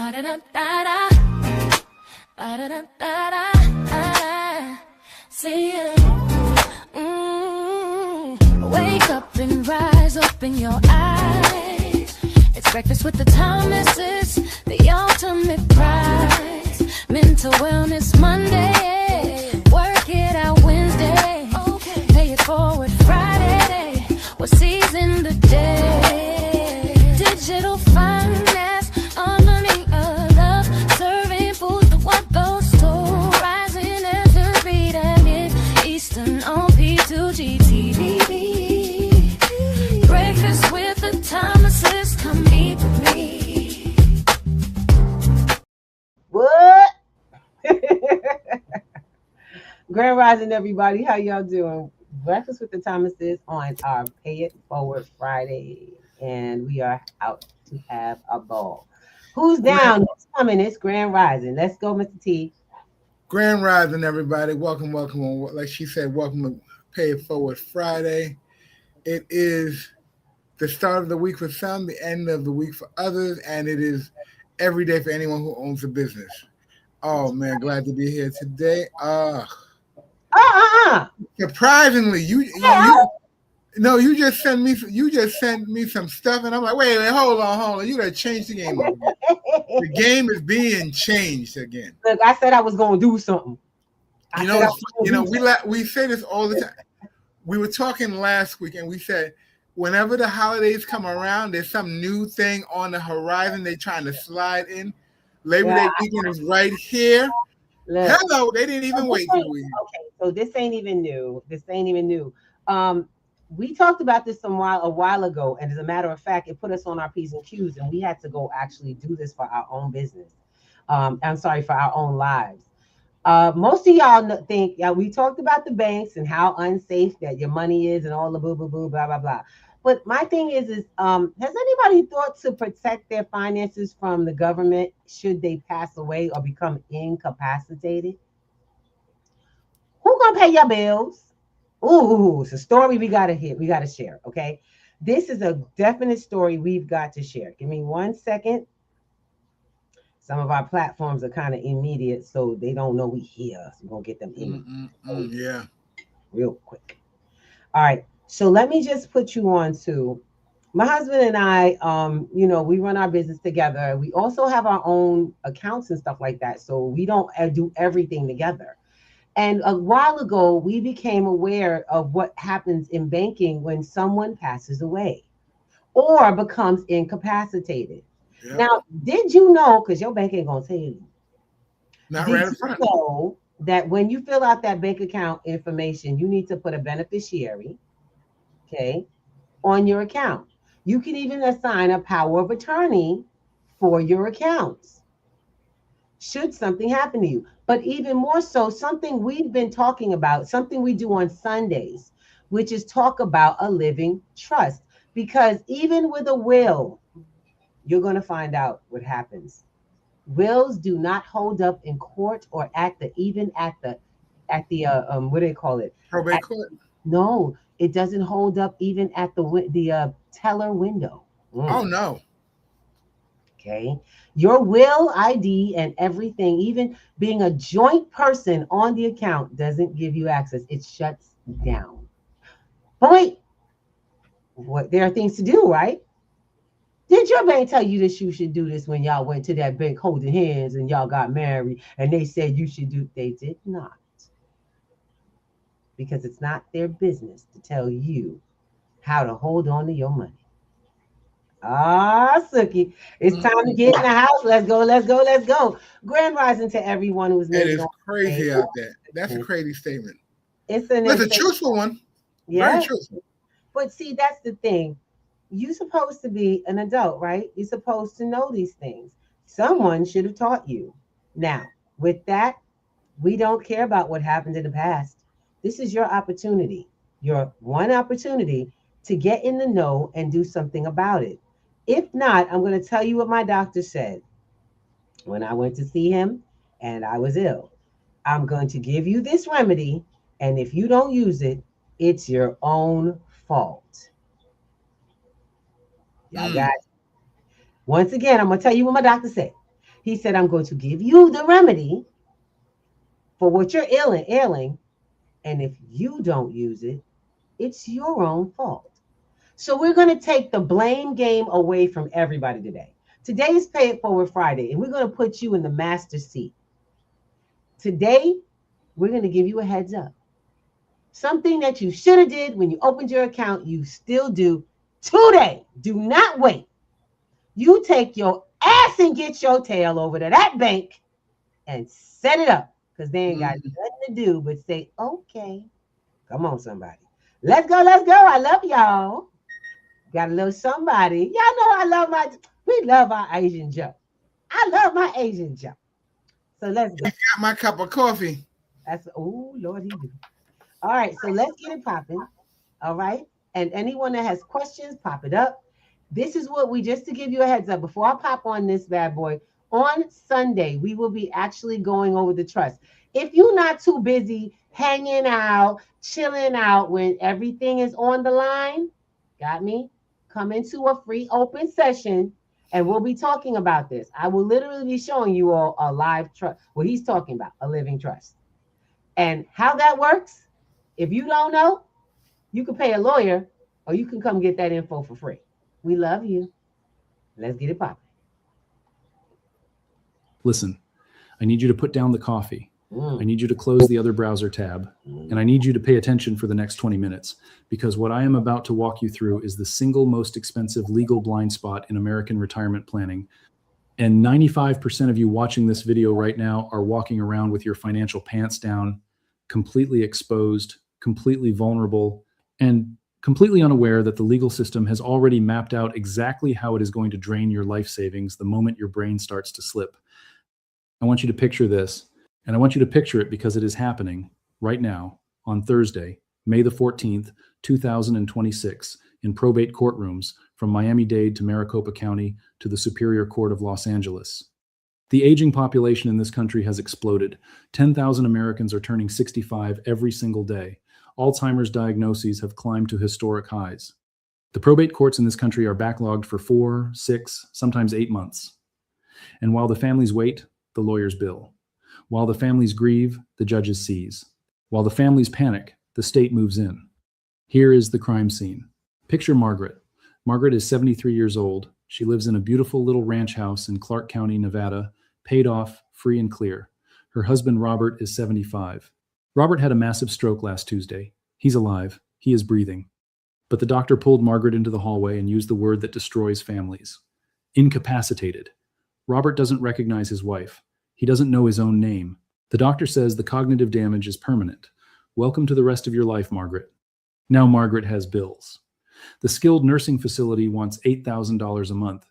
Ba-da-da-da-da. Ba-da-da-da-da. See ya. Wake up and rise, open your eyes. It's breakfast with the Thomases, the ultimate prize. Mental Wellness Monday, work it out Wednesday, pay it forward Friday, we're seizing the day. Digital finance, harmony of love, serving food for what goes to rising as the beat and it Eastern on P2GTV. Breakfast with the Thomases, come eat with me. What? Grand Rising, everybody. How y'all doing? Breakfast with the Thomases on our Pay It Forward Friday, and we are out to have a ball. Who's down? Who's coming? It's Grand Rising. Let's go, Mr. T. Grand Rising, everybody. Welcome. Like she said, welcome to Pay It Forward Friday. It is the start of the week for some, the end of the week for others, and it is every day for anyone who owns a business. Oh man, glad to be here today. Surprisingly, you just sent me some stuff, and I'm like, wait, hold on. You gotta change the game over. The game is being changed again. Look, I said I was gonna do something. We say this all the time. We were talking last week, and we said whenever the holidays come around, there's some new thing on the horizon they're trying to slide in. Labor Day weekend is right here. Look, hello, they didn't even wait for you. Okay, so this ain't even new. We talked about this a while ago, and as a matter of fact, it put us on our P's and Q's, and we had to go actually do this for our own business. For our own lives. Most of y'all think, we talked about the banks and how unsafe that your money is and all the boo, blah, blah, blah. But my thing is has anybody thought to protect their finances from the government should they pass away or become incapacitated? Who gonna pay your bills? Ooh, it's a story we gotta share, okay? This is a definite story we've got to share. Give me 1 second. Some of our platforms are kind of immediate, so they don't know we here. So we're gonna get them in. Real quick. All right. So let me just put you on to my husband and I, we run our business together. We also have our own accounts and stuff like that. So we don't do everything together. And a while ago, we became aware of what happens in banking when someone passes away or becomes incapacitated. Yep. Now, did you know, because your bank ain't going to tell you. Not right in front. Know that when you fill out that bank account information, you need to put a beneficiary, on your account. You can even assign a power of attorney for your accounts should something happen to you. But even more so, something we've been talking about, something we do on Sundays, which is talk about a living trust. Because even with a will, you're going to find out what happens. Wills do not hold up in court or at the what do they call it? Probate court. No, it doesn't hold up even at the teller window. Oh no. Okay. Your will ID and everything, even being a joint person on the account, doesn't give you access. It shuts down. But wait, there are things to do, right? Did your bank tell you that you should do this when y'all went to that bank holding hands and y'all got married and they said you should do? They did not. Because it's not their business to tell you how to hold on to your money. Suki, it's time to get in the house. Let's go. Grand Rising to everyone who's made it. It is crazy out there. That's a crazy statement. It's a truthful one. Yeah. Very truthful. But see, that's the thing. You're supposed to be an adult, right? You're supposed to know these things. Someone should have taught you. Now, with that, we don't care about what happened in the past. This is your opportunity, your one opportunity to get in the know and do something about it. If not, I'm going to tell you what my doctor said when I went to see him and I was ill. I'm going to give you this remedy, and if you don't use it, it's your own fault. Y'all got it. Once again, I'm going to tell you what my doctor said. He said, I'm going to give you the remedy for what you're ailing. And if you don't use it, it's your own fault. So we're going to take the blame game away from everybody today. Today is Pay It Forward Friday, and we're going to put you in the master seat. Today, we're going to give you a heads up. Something that you should have did when you opened your account, you still do today. Do not wait. You take your ass and get your tail over to that bank and set it up, because they ain't got nothing to do but say, okay. Come on, somebody. Let's go. Let's go. I love y'all. Got a little somebody. Y'all know we love our Asian Joe. I love my Asian Joe. So let's go. I got my cup of coffee. Oh, Lord, he do. All right, so let's get it popping. All right. And anyone that has questions, pop it up. This is what just to give you a heads up, before I pop on this bad boy, on Sunday, we will be actually going over the trust. If you're not too busy hanging out, chilling out when everything is on the line, got me? Come into a free open session and we'll be talking about this. I will literally be showing you all a live trust, what he's talking about, a living trust. And how that works, if you don't know, you can pay a lawyer or you can come get that info for free. We love you. Let's get it popping. Listen, I need you to put down the coffee. I need you to close the other browser tab, and I need you to pay attention for the next 20 minutes, because what I am about to walk you through is the single most expensive legal blind spot in American retirement planning. And 95% of you watching this video right now are walking around with your financial pants down, completely exposed, completely vulnerable, and completely unaware that the legal system has already mapped out exactly how it is going to drain your life savings the moment your brain starts to slip. I want you to picture this. And I want you to picture it because it is happening right now on Thursday, May the 14th, 2026, in probate courtrooms from Miami-Dade to Maricopa County to the Superior Court of Los Angeles. The aging population in this country has exploded. 10,000 Americans are turning 65 every single day. Alzheimer's diagnoses have climbed to historic highs. The probate courts in this country are backlogged for 4, 6, sometimes 8 months. And while the families wait, the lawyers bill. While the families grieve, the judges seize. While the families panic, the state moves in. Here is the crime scene. Picture Margaret. Margaret is 73 years old. She lives in a beautiful little ranch house in Clark County, Nevada, paid off, free and clear. Her husband, Robert, is 75. Robert had a massive stroke last Tuesday. He's alive. He is breathing. But the doctor pulled Margaret into the hallway and used the word that destroys families. Incapacitated. Robert doesn't recognize his wife. He doesn't know his own name. The doctor says the cognitive damage is permanent. Welcome to the rest of your life, Margaret. Now Margaret has bills. The skilled nursing facility wants $8,000 a month.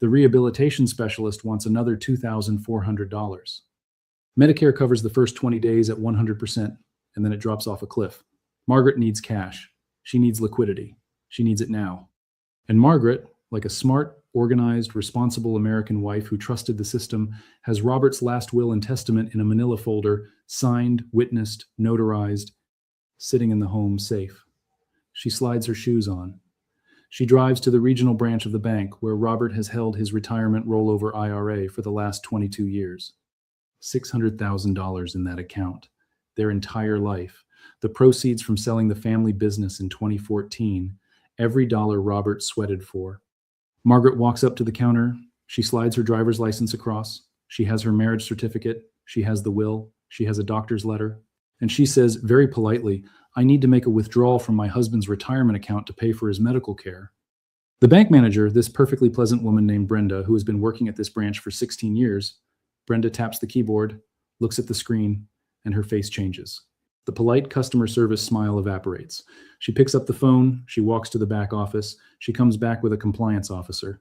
The rehabilitation specialist wants another $2,400. Medicare covers the first 20 days at 100%, and then it drops off a cliff. Margaret needs cash. She needs liquidity. She needs it now. And Margaret, like a smart, organized, responsible American wife who trusted the system, has Robert's last will and testament in a manila folder, signed, witnessed, notarized, sitting in the home safe. She slides her shoes on. She drives to the regional branch of the bank where Robert has held his retirement rollover IRA for the last 22 years. $600,000 in that account, their entire life, the proceeds from selling the family business in 2014, every dollar Robert sweated for. Margaret walks up to the counter. She slides her driver's license across. She has her marriage certificate. She has the will. She has a doctor's letter. And she says, very politely, I need to make a withdrawal from my husband's retirement account to pay for his medical care. The bank manager, this perfectly pleasant woman named Brenda, who has been working at this branch for 16 years, Brenda taps the keyboard, looks at the screen, and her face changes. The polite customer service smile evaporates. She picks up the phone, she walks to the back office, she comes back with a compliance officer.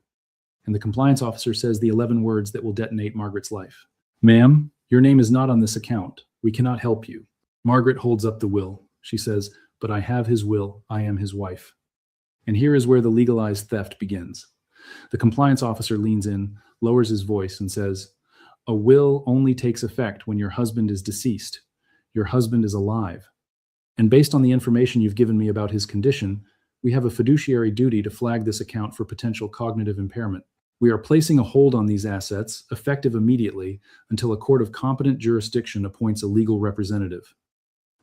And the compliance officer says the 11 words that will detonate Margaret's life. Ma'am, your name is not on this account. We cannot help you. Margaret holds up the will. She says, but I have his will. I am his wife. And here is where the legalized theft begins. The compliance officer leans in, lowers his voice, and says, a will only takes effect when your husband is deceased. Your husband is alive. And based on the information you've given me about his condition, we have a fiduciary duty to flag this account for potential cognitive impairment. We are placing a hold on these assets, effective immediately, until a court of competent jurisdiction appoints a legal representative.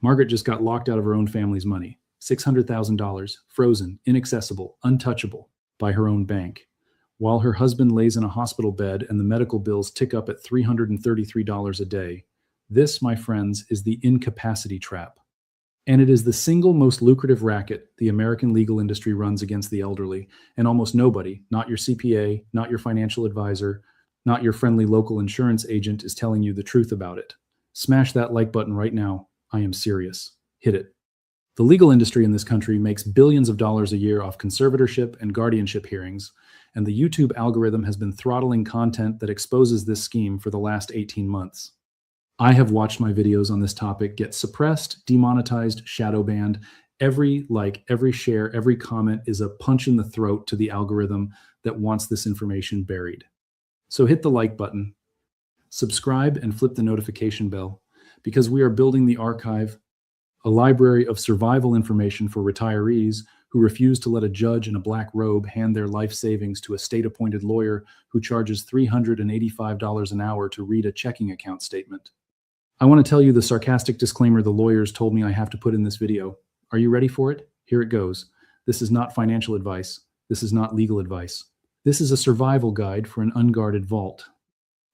Margaret just got locked out of her own family's money. $600,000, frozen, inaccessible, untouchable, by her own bank, while her husband lays in a hospital bed and the medical bills tick up at $333 a day. This, my friends, is the incapacity trap. And it is the single most lucrative racket the American legal industry runs against the elderly, and almost nobody, not your CPA, not your financial advisor, not your friendly local insurance agent, is telling you the truth about it. Smash that like button right now. I am serious. Hit it. The legal industry in this country makes billions of dollars a year off conservatorship and guardianship hearings, and the YouTube algorithm has been throttling content that exposes this scheme for the last 18 months. I have watched my videos on this topic get suppressed, demonetized, shadow banned. Every like, every share, every comment is a punch in the throat to the algorithm that wants this information buried. So hit the like button, subscribe, and flip the notification bell, because we are building the archive, a library of survival information for retirees who refuse to let a judge in a black robe hand their life savings to a state-appointed lawyer who charges $385 an hour to read a checking account statement. I want to tell you the sarcastic disclaimer the lawyers told me I have to put in this video. Are you ready for it? Here it goes. This is not financial advice. This is not legal advice. This is a survival guide for an unguarded vault.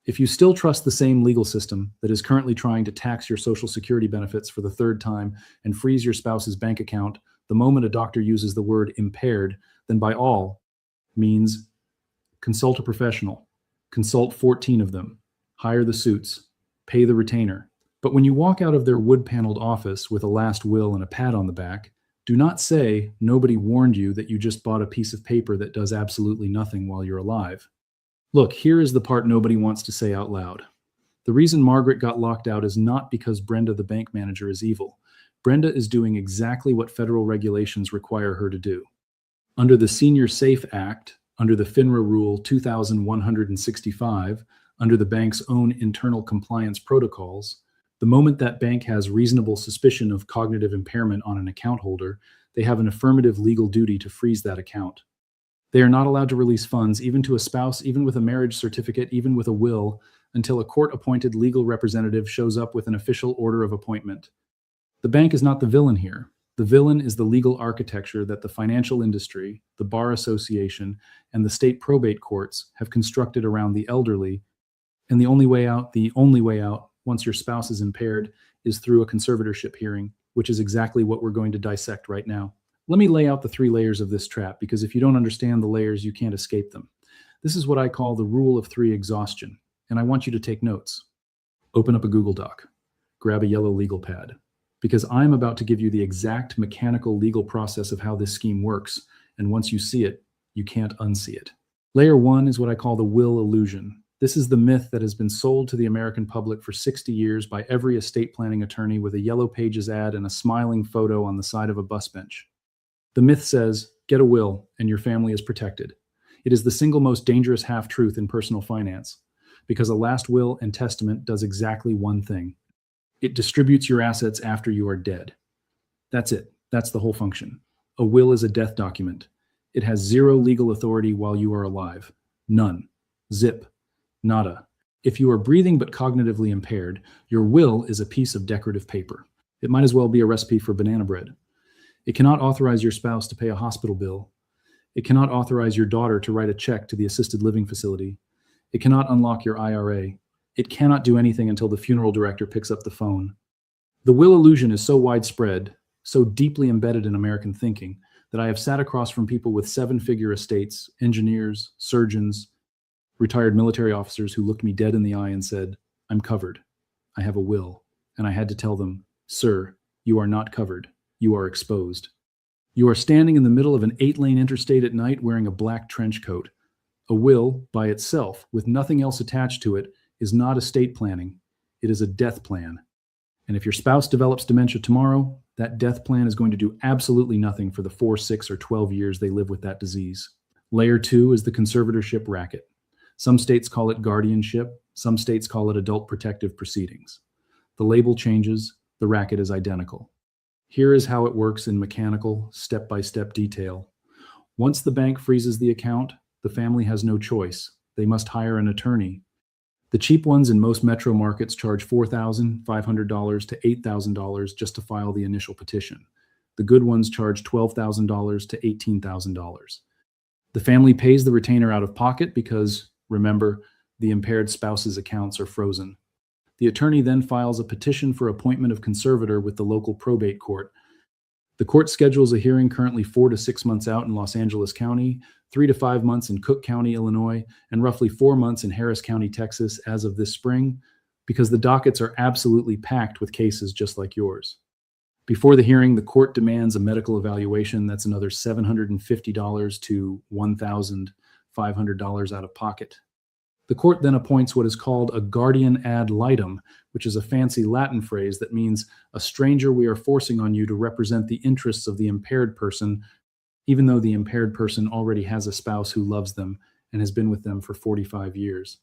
If you still trust the same legal system that is currently trying to tax your Social Security benefits for the third time and freeze your spouse's bank account the moment a doctor uses the word impaired, then by all means, consult a professional. Consult 14 of them. Hire the suits. Pay the retainer. But when you walk out of their wood-paneled office with a last will and a pat on the back, do not say nobody warned you that you just bought a piece of paper that does absolutely nothing while you're alive. Look, here is the part nobody wants to say out loud. The reason Margaret got locked out is not because Brenda, the bank manager, is evil. Brenda is doing exactly what federal regulations require her to do. Under the Senior Safe Act, under the FINRA Rule 2165, under the bank's own internal compliance protocols, the moment that bank has reasonable suspicion of cognitive impairment on an account holder, they have an affirmative legal duty to freeze that account. They are not allowed to release funds, even to a spouse, even with a marriage certificate, even with a will, until a court-appointed legal representative shows up with an official order of appointment. The bank is not the villain here. The villain is the legal architecture that the financial industry, the Bar Association, and the state probate courts have constructed around the elderly. And the only way out, once your spouse is impaired, is through a conservatorship hearing, which is exactly what we're going to dissect right now. Let me lay out the 3 layers of this trap, because if you don't understand the layers, you can't escape them. This is what I call the rule of 3 exhaustion, and I want you to take notes. Open up a Google Doc, grab a yellow legal pad, because I'm about to give you the exact mechanical legal process of how this scheme works, and once you see it, you can't unsee it. Layer 1 is what I call the will illusion. This is the myth that has been sold to the American public for 60 years by every estate planning attorney with a Yellow Pages ad and a smiling photo on the side of a bus bench. The myth says, get a will and your family is protected. It is the single most dangerous half-truth in personal finance, because a last will and testament does exactly one thing. It distributes your assets after you are dead. That's it. That's the whole function. A will is a death document. It has 0 legal authority while you are alive. None. Zip. Nada. If you are breathing but cognitively impaired, your will is a piece of decorative paper. It might as well be a recipe for banana bread. It cannot authorize your spouse to pay a hospital bill. It cannot authorize your daughter to write a check to the assisted living facility. It cannot unlock your IRA. It cannot do anything until the funeral director picks up the phone. The will illusion is so widespread, so deeply embedded in American thinking, that I have sat across from people with 7-figure estates, engineers, surgeons, retired military officers who looked me dead in the eye and said, I'm covered. I have a will. And I had to tell them, sir, you are not covered. You are exposed. You are standing in the middle of an 8-lane interstate at night wearing a black trench coat. A will, by itself, with nothing else attached to it, is not estate planning. It is a death plan. And if your spouse develops dementia tomorrow, that death plan is going to do absolutely nothing for the 4, 6, or 12 years they live with that disease. Layer 2 is the conservatorship racket. Some states call it guardianship. Some states call it adult protective proceedings. The label changes. The racket is identical. Here is how it works in mechanical, step-by-step detail. Once the bank freezes the account, The family has no choice. They must hire an attorney. The cheap ones in most metro markets charge $4,500 to $8,000 just to file the initial petition. The good ones charge $12,000 to $18,000. The family pays the retainer out of pocket because, remember, the impaired spouse's accounts are frozen. The attorney then files a petition for appointment of conservator with the local probate court. The court schedules a hearing currently 4 to 6 months out in Los Angeles County, 3 to 5 months in Cook County, Illinois, and roughly 4 months in Harris County, Texas, as of this spring, because the dockets are absolutely packed with cases just like yours. Before the hearing, the court demands a medical evaluation. That's another $750 to $1,500 out of pocket. The court then appoints what is called a guardian ad litem, which is a fancy Latin phrase that means a stranger we are forcing on you to represent the interests of the impaired person, even though the impaired person already has a spouse who loves them and has been with them for 45 years.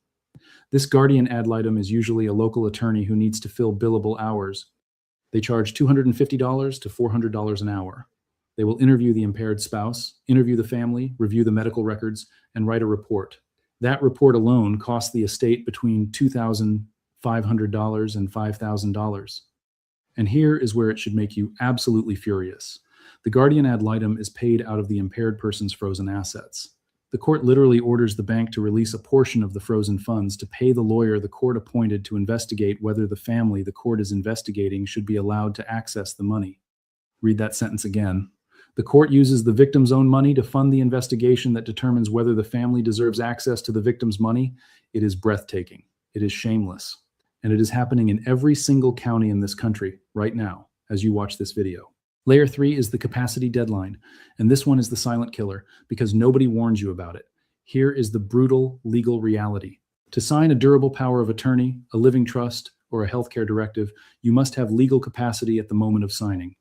This guardian ad litem is usually a local attorney who needs to fill billable hours. They charge $250 to $400 an hour. They will interview the impaired spouse, interview the family, review the medical records, and write a report. That report alone costs the estate between $2,500 and $5,000. And here is where it should make you absolutely furious. The guardian ad litem is paid out of the impaired person's frozen assets. The court literally orders the bank to release a portion of the frozen funds to pay the lawyer the court appointed to investigate whether the family the court is investigating should be allowed to access the money. Read that sentence again. The court uses the victim's own money to fund the investigation that determines whether the family deserves access to the victim's money. It is breathtaking. It is shameless. And it is happening in every single county in this country right now as you watch this video. Layer 3 is the capacity deadline, and this one is the silent killer because nobody warns you about it. Here is the brutal legal reality. To sign a durable power of attorney, a living trust, or a healthcare directive, you must have legal capacity at the moment of signing.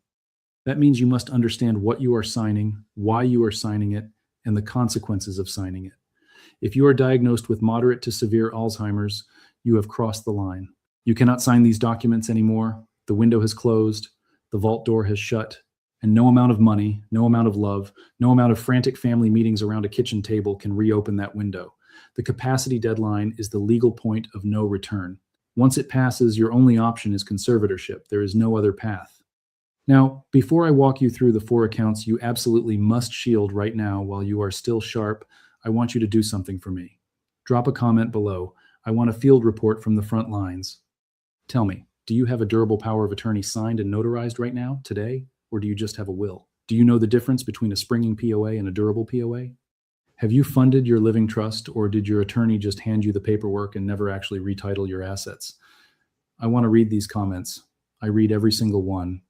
That means you must understand what you are signing, why you are signing it, and the consequences of signing it. If you are diagnosed with moderate to severe Alzheimer's, you have crossed the line. You cannot sign these documents anymore. The window has closed. The vault door has shut, and no amount of money, no amount of love, no amount of frantic family meetings around a kitchen table can reopen that window. The capacity deadline is the legal point of no return. Once it passes, your only option is conservatorship. There is no other path. Now, before I walk you through the 4 accounts you absolutely must shield right now while you are still sharp, I want you to do something for me. Drop a comment below. I want a field report from the front lines. Tell me, do you have a durable power of attorney signed and notarized right now, today, or do you just have a will? Do you know the difference between a springing POA and a durable POA? Have you funded your living trust, or did your attorney just hand you the paperwork and never actually retitle your assets? I want to read these comments. I read every single one.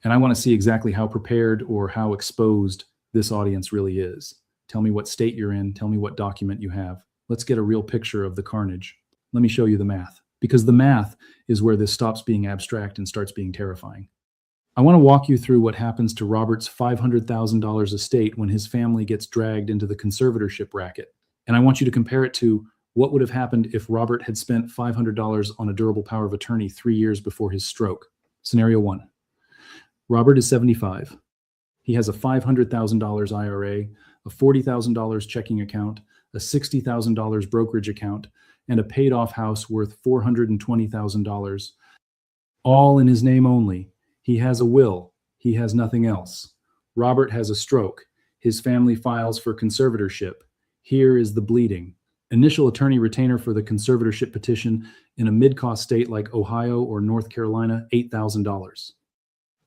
And I want to see exactly how prepared or how exposed this audience really is. Tell me what state you're in. Tell me what document you have. Let's get a real picture of the carnage. Let me show you the math, because the math is where this stops being abstract and starts being terrifying. I want to walk you through what happens to Robert's $500,000 estate when his family gets dragged into the conservatorship racket. And I want you to compare it to what would have happened if Robert had spent $500 on a durable power of attorney 3 years before his stroke. Scenario 1. Robert is 75. He has a $500,000 IRA, a $40,000 checking account, a $60,000 brokerage account, and a paid-off house worth $420,000, all in his name only. He has a will. He has nothing else. Robert has a stroke. His family files for conservatorship. Here is the bleeding. Initial attorney retainer for the conservatorship petition in a mid-cost state like Ohio or North Carolina, $8,000.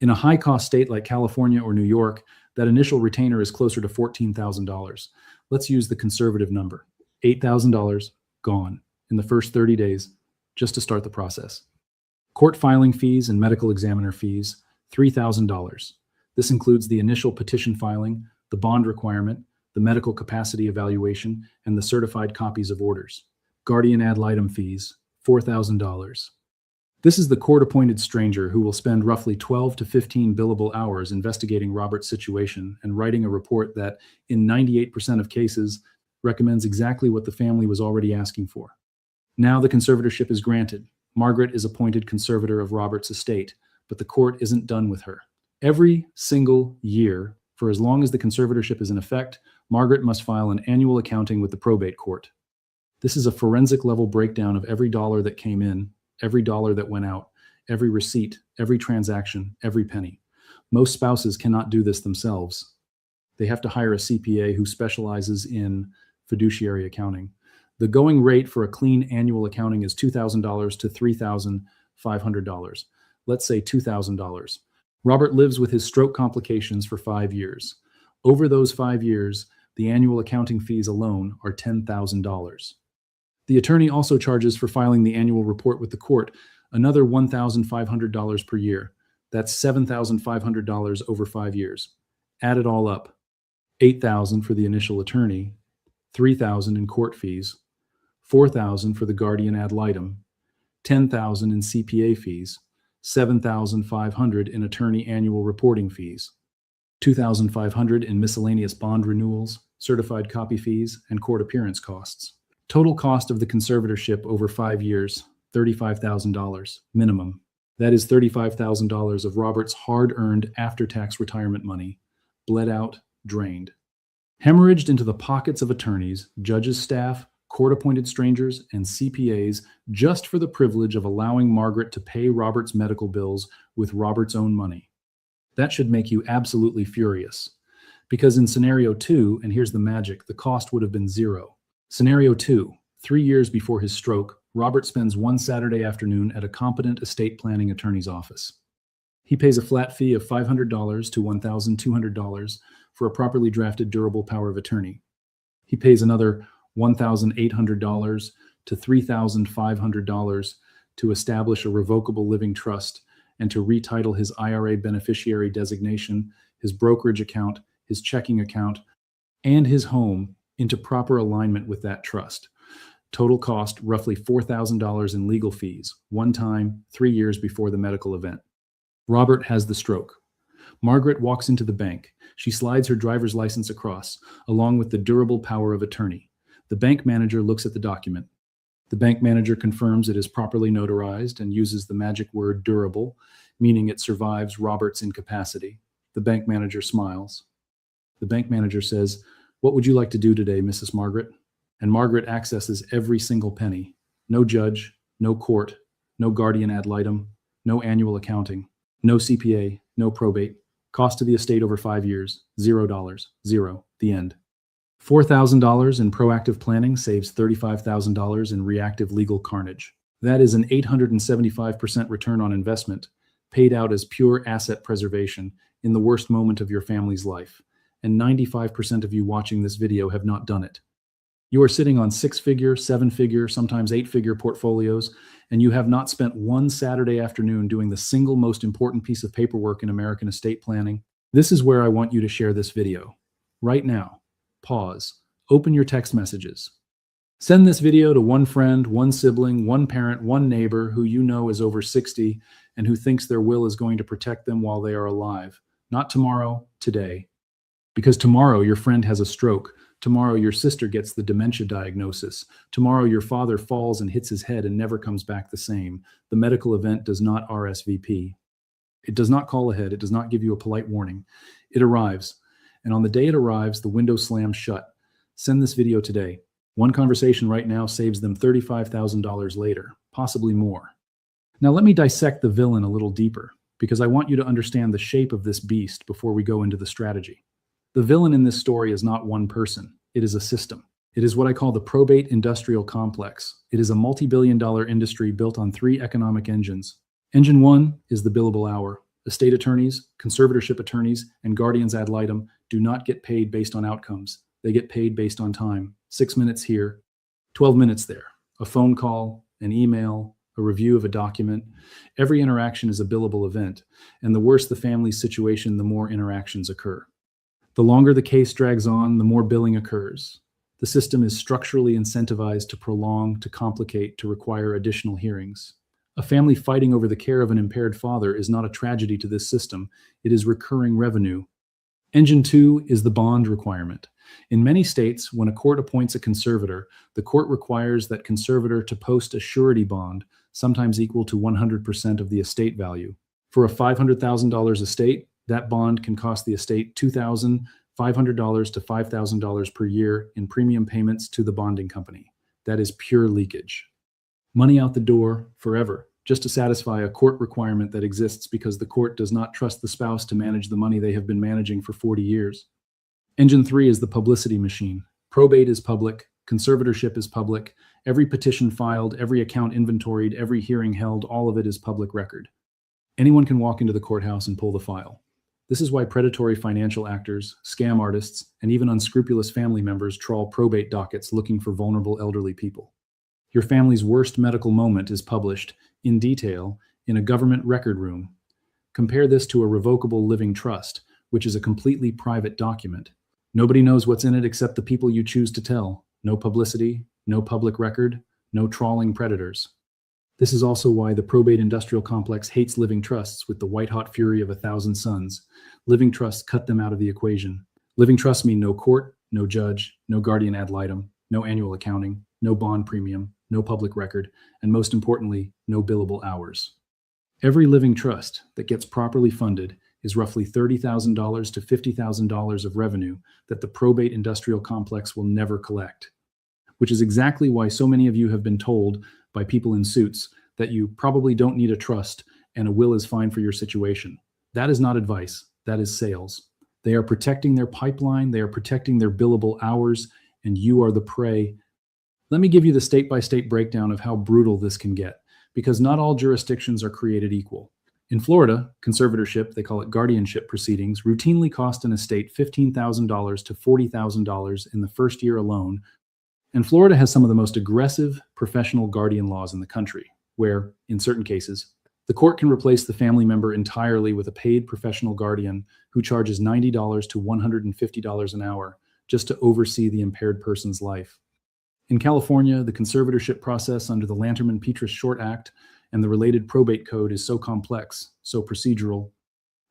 In a high-cost state like California or New York, that initial retainer is closer to $14,000. Let's use the conservative number. $8,000 gone in the first 30 days just to start the process. Court filing fees and medical examiner fees, $3,000. This includes the initial petition filing, the bond requirement, the medical capacity evaluation, and the certified copies of orders. Guardian ad litem fees, $4,000. This is the court-appointed stranger who will spend roughly 12 to 15 billable hours investigating Robert's situation and writing a report that, in 98% of cases, recommends exactly what the family was already asking for. Now the conservatorship is granted. Margaret is appointed conservator of Robert's estate, but the court isn't done with her. Every single year, for as long as the conservatorship is in effect, Margaret must file an annual accounting with the probate court. This is a forensic level breakdown of every dollar that came in, every dollar that went out, every receipt, every transaction, every penny. Most spouses cannot do this themselves. They have to hire a CPA who specializes in fiduciary accounting. The going rate for a clean annual accounting is $2,000 to $3,500. Let's say $2,000. Robert lives with his stroke complications for 5 years. Over those 5 years, the annual accounting fees alone are $10,000. The attorney also charges for filing the annual report with the court another $1,500 per year. That's $7,500 over 5 years. Add it all up. $8,000 for the initial attorney, $3,000 in court fees, $4,000 for the guardian ad litem, $10,000 in CPA fees, $7,500 in attorney annual reporting fees, $2,500 in miscellaneous bond renewals, certified copy fees, and court appearance costs. Total cost of the conservatorship over 5 years, $35,000 minimum. That is $35,000 of Robert's hard-earned after-tax retirement money, bled out, drained, hemorrhaged into the pockets of attorneys, judges' staff, court-appointed strangers, and CPAs just for the privilege of allowing Margaret to pay Robert's medical bills with Robert's own money. That should make you absolutely furious. Because in scenario 2, and here's the magic, the cost would have been zero. Scenario 2, 3 years before his stroke, Robert spends one Saturday afternoon at a competent estate planning attorney's office. He pays a flat fee of $500 to $1,200 for a properly drafted durable power of attorney. He pays another $1,800 to $3,500 to establish a revocable living trust and to retitle his IRA beneficiary designation, his brokerage account, his checking account, and his home into proper alignment with that trust. Total cost, roughly $4,000 in legal fees, one time, 3 years before the medical event. Robert has the stroke. Margaret walks into the bank. She slides her driver's license across, along with the durable power of attorney. The bank manager looks at the document. The bank manager confirms it is properly notarized and uses the magic word durable, meaning it survives Robert's incapacity. The bank manager smiles. The bank manager says, "What would you like to do today, Mrs. Margaret?" And Margaret accesses every single penny. No judge, no court, no guardian ad litem, no annual accounting, no CPA, no probate. Cost to the estate over 5 years, $0, zero, the end. $4,000 in proactive planning saves $35,000 in reactive legal carnage. That is an 875% return on investment, paid out as pure asset preservation in the worst moment of your family's life. And 95% of you watching this video have not done it. You are sitting on 6-figure, 7-figure, sometimes 8-figure portfolios, and you have not spent one Saturday afternoon doing the single most important piece of paperwork in American estate planning. This is where I want you to share this video. Right now, pause, open your text messages. Send this video to one friend, one sibling, one parent, one neighbor who you know is over 60 and who thinks their will is going to protect them while they are alive. Not tomorrow, today. Because tomorrow your friend has a stroke. Tomorrow your sister gets the dementia diagnosis. Tomorrow your father falls and hits his head and never comes back the same. The medical event does not RSVP. It does not call ahead. It does not give you a polite warning. It arrives. And on the day it arrives, the window slams shut. Send this video today. One conversation right now saves them $35,000 later, possibly more. Now let me dissect the villain a little deeper, because I want you to understand the shape of this beast before we go into the strategy. The villain in this story is not one person. It is a system. It is what I call the probate industrial complex. It is a multi-billion-dollar industry built on 3 economic engines. Engine 1 is the billable hour. Estate attorneys, conservatorship attorneys, and guardians ad litem do not get paid based on outcomes. They get paid based on time. 6 minutes here, 12 minutes there. A phone call, an email, a review of a document. Every interaction is a billable event, and the worse the family's situation, the more interactions occur. The longer the case drags on, the more billing occurs. The system is structurally incentivized to prolong, to complicate, to require additional hearings. A family fighting over the care of an impaired father is not a tragedy to this system. It is recurring revenue. Engine 2 is the bond requirement. In many states, when a court appoints a conservator, the court requires that conservator to post a surety bond, sometimes equal to 100% of the estate value. For a $500,000 estate, that bond can cost the estate $2,500 $500 to $5,000 per year in premium payments to the bonding company. That is pure leakage. Money out the door forever, just to satisfy a court requirement that exists because the court does not trust the spouse to manage the money they have been managing for 40 years. Engine 3 is the publicity machine. Probate is public. Conservatorship is public. Every petition filed, every account inventoried, every hearing held, all of it is public record. Anyone can walk into the courthouse and pull the file. This is why predatory financial actors, scam artists, and even unscrupulous family members trawl probate dockets looking for vulnerable elderly people. Your family's worst medical moment is published in detail in a government record room. Compare this to a revocable living trust, which is a completely private document. Nobody knows what's in it except the people you choose to tell. No publicity, no public record, no trawling predators. This is also why the probate industrial complex hates living trusts with the white-hot fury of 1,000 suns. Living trusts cut them out of the equation. Living trusts mean no court, no judge, no guardian ad litem, no annual accounting, no bond premium, no public record, and most importantly, no billable hours. Every living trust that gets properly funded is roughly $30,000 to $50,000 of revenue that the probate industrial complex will never collect, which is exactly why so many of you have been told by people in suits that you probably don't need a trust and a will is fine for your situation. That is not advice, that is sales. They are protecting their pipeline, they are protecting their billable hours, and you are the prey. Let me give you the state-by-state breakdown of how brutal this can get, because not all jurisdictions are created equal. In Florida, conservatorship, they call it guardianship proceedings, routinely cost an estate $15,000 to $40,000 in the first year alone. And Florida has some of the most aggressive professional guardian laws in the country, where, in certain cases, the court can replace the family member entirely with a paid professional guardian who charges $90 to $150 an hour just to oversee the impaired person's life. In California, the conservatorship process under the Lanterman-Petrus Short Act and the related probate code is so complex, so procedural,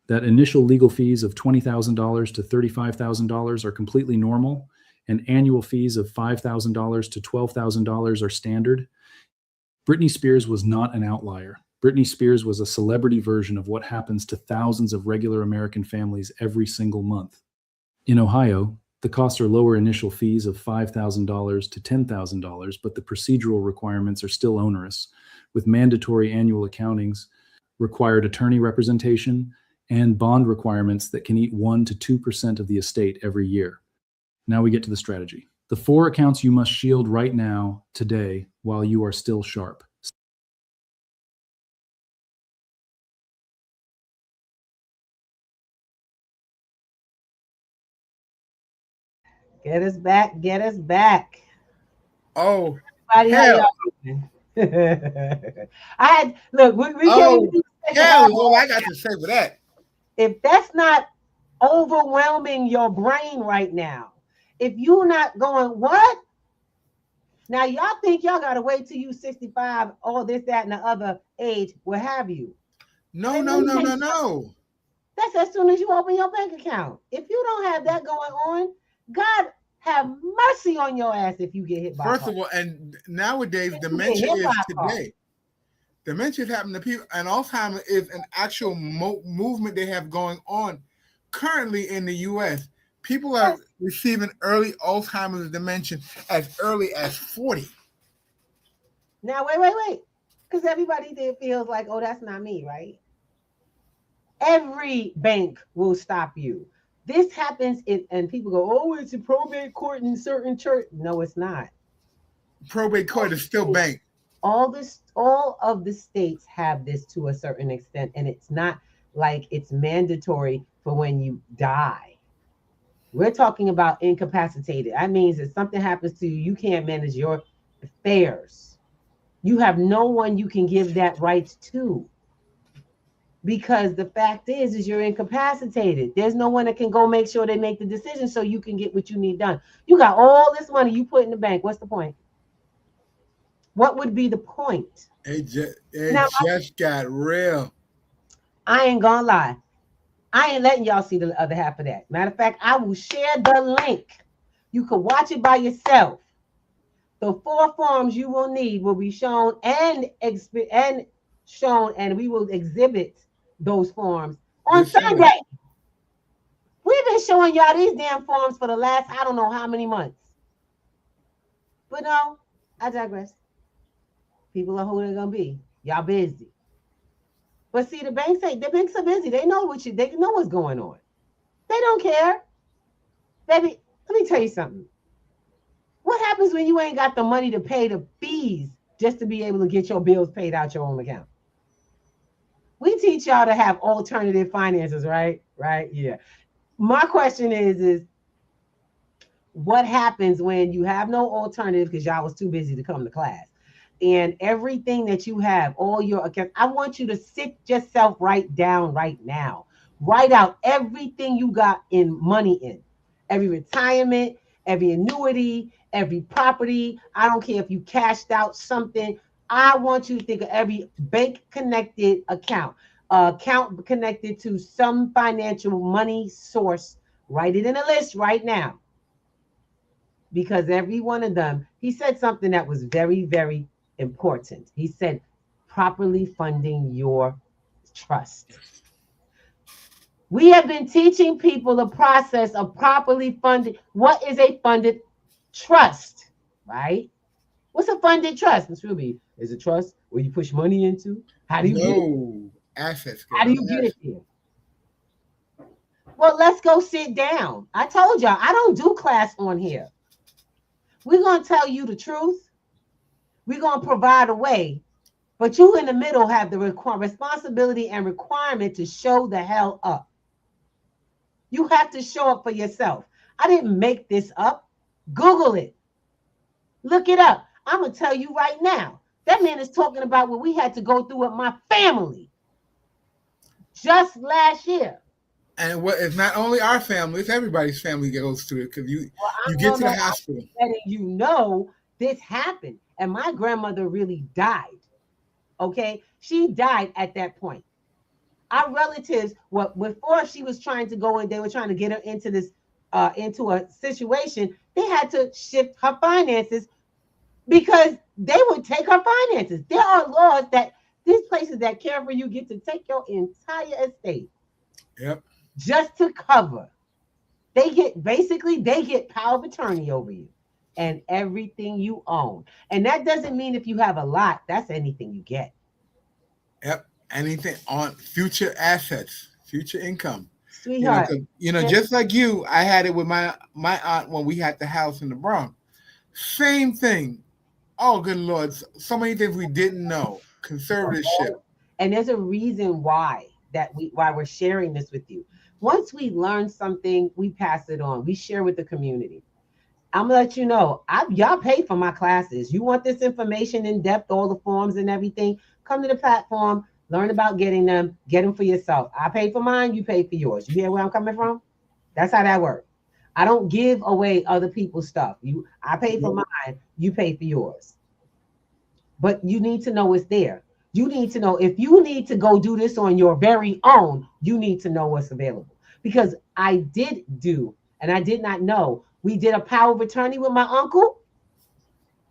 that initial legal fees of $20,000 to $35,000 are completely normal, and annual fees of $5,000 to $12,000 are standard. Britney Spears was not an outlier. Britney Spears was a celebrity version of what happens to thousands of regular American families every single month. In Ohio, the costs are lower initial fees of $5,000 to $10,000, but the procedural requirements are still onerous, with mandatory annual accountings, required attorney representation, and bond requirements that can eat 1% to 2% of the estate every year. Now we get to the strategy. The 4 accounts you must shield right now, today, while you are still sharp. Get us back, get us back. Oh, Everybody, how hell. y'all doing? I had, look, we Oh, can't even hell is all I got to say for that. if that's not overwhelming your brain right now, if you're not going, what? Now y'all think y'all gotta wait till you 65, all this, that, and the other age, what have you. No. That's as soon as you open your bank account. If you don't have that going on, God have mercy on your ass if you get hit by a First car. of all, and nowadays dementia is today. Dementia is happening to people, and Alzheimer's is an actual movement they have going on currently in the U.S. People are receiving early Alzheimer's dementia as early as 40. Now, wait. Because everybody there feels like, oh, that's not me, right? Every bank will stop you. This happens, and people go, oh, it's a probate court in certain church. No, it's not. Probate court is still bank. All of the states have this to a certain extent, and it's not like it's mandatory for when you die. We're talking about incapacitated. That means if something happens to you, you can't manage your affairs. You have no one you can give that right to. Because the fact is you're incapacitated. There's no one that can go make sure they make the decision so you can get what you need done. You got all this money you put in the bank. What's the point? What would be the point? It just got real. I ain't gonna lie. I ain't letting y'all see the other half of that. Matter of fact, I will share the link. You can watch it by yourself. The 4 forms you will need will be shown and we will exhibit those forms on Sunday. We've been showing y'all these damn forms for the last, I don't know how many months. But no, I digress. People are who they're gonna be. Y'all busy. But see, the banks are busy. They know they know what's going on. They don't care. Baby, let me tell you something. What happens when you ain't got the money to pay the fees just to be able to get your bills paid out your own account? We teach y'all to have alternative finances, right? Right? Yeah. My question is what happens when you have no alternative because y'all was too busy to come to class? And everything that you have, all your accounts, I want you to sit yourself right down right now. Write out everything you got in money in. Every retirement, every annuity, every property. I don't care if you cashed out something. I want you to think of every bank connected account connected to some financial money source. Write it in a list right now. Because every one of them, he said something that was very, very important. He said, properly funding your trust. We have been teaching people the process of properly funding. What is a funded trust, right? What's a funded trust? Ms. Ruby, is a trust where you push money into? How do you get it? Assets. How do you get it there? Well, let's go sit down. I told y'all, I don't do class on here. We're going to tell you the truth. We're going to provide a way. But you in the middle have the responsibility and requirement to show the hell up. You have to show up for yourself. I didn't make this up. Google it. Look it up. I'm going to tell you right now. That man is talking about what we had to go through with my family just last year. And what it's not only our family, it's everybody's family goes through it because you get to the hospital. Letting you know this happened. And my grandmother really died. Okay? She died at that point. Our relatives, before she was trying to go in, they were trying to get her into this, into a situation. They had to shift her finances because they would take her finances. There are laws that these places that care for you get to take your entire estate. Yep. Just to cover. They get power of attorney over you and everything you own. And that doesn't mean if you have a lot, that's anything you get. Yep. Anything on future assets, future income. Sweetheart. Just like you, I had it with my aunt when we had the house in the Bronx. Same thing. Oh, good Lord. So many things we didn't know. Conservatorship. And there's a reason why we're sharing this with you. Once we learn something, we pass it on. We share with the community. I'm gonna let you know, y'all pay for my classes. You want this information in depth, all the forms and everything, come to the platform, learn about getting them, get them for yourself. I pay for mine, you pay for yours. You hear where I'm coming from? That's how that works. I don't give away other people's stuff. I pay for mine, you pay for yours. But you need to know it's there. You need to know if you need to go do this on your very own, you need to know what's available. Because I did do, and I did not know, we did a power of attorney with my uncle.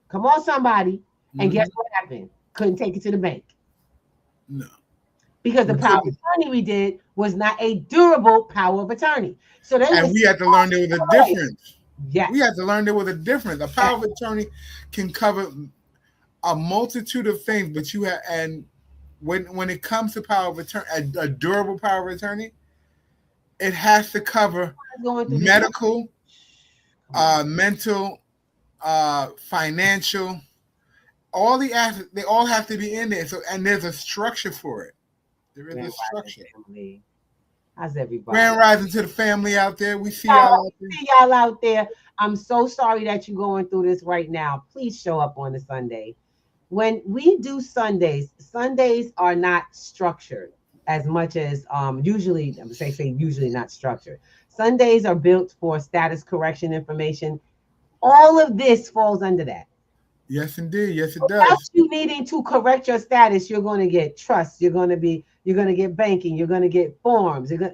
Come on, somebody. And guess what happened? Couldn't take it to the bank. No. Because the power of attorney we did was not a durable power of attorney. And we had to learn there was a difference. Yes. We had to learn there was a difference. A power of attorney can cover a multitude of things, but you have, and when it comes to power of attorney, a durable power of attorney, it has to cover medical, mental, financial, all the assets. They all have to be in there. So, and there's a structure for it. There is a structure. How's everybody? Grand rising to the family out there. We see y'all out there. I'm so sorry that you're going through this right now. Please show up on a Sunday. When we do Sundays are not structured as much as usually, I'm say usually not structured. Sundays are built for status correction information. All of this falls under that. Yes, indeed. Yes, it Without does. you needing to correct your status, you're going to get trust. You're going to get banking. You're going to get forms. Look,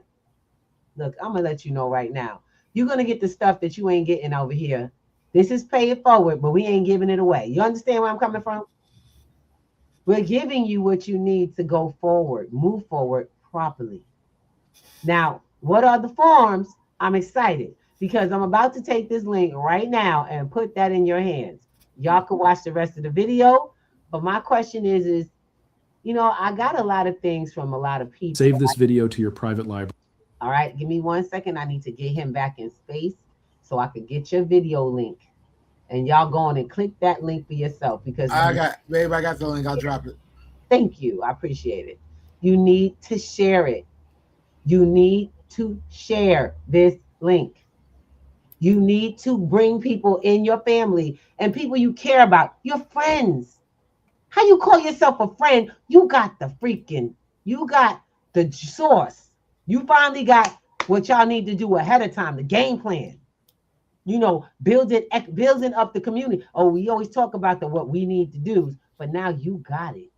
I'm going to let you know right now. You're going to get the stuff that you ain't getting over here. This is pay it forward, but we ain't giving it away. You understand where I'm coming from? We're giving you what you need to go forward, move forward properly. Now, what are the forms? I'm excited because I'm about to take this link right now and put that in your hands. Y'all can watch the rest of the video. But my question is, I got a lot of things from a lot of people. Save this video to your private library. All right, give me 1 second. I need to get him back in space so I could get your video link. And y'all go on and click that link for yourself because I got the link. I'll drop it. Thank you. I appreciate it. You need to share it. You need to share this link. You need to bring people in your family and people you care about, your friends. How you call yourself a friend? You got the source. You finally got what y'all need to do ahead of time, the game plan. Building up the community. Oh, we always talk about what we need to do, but now you got it.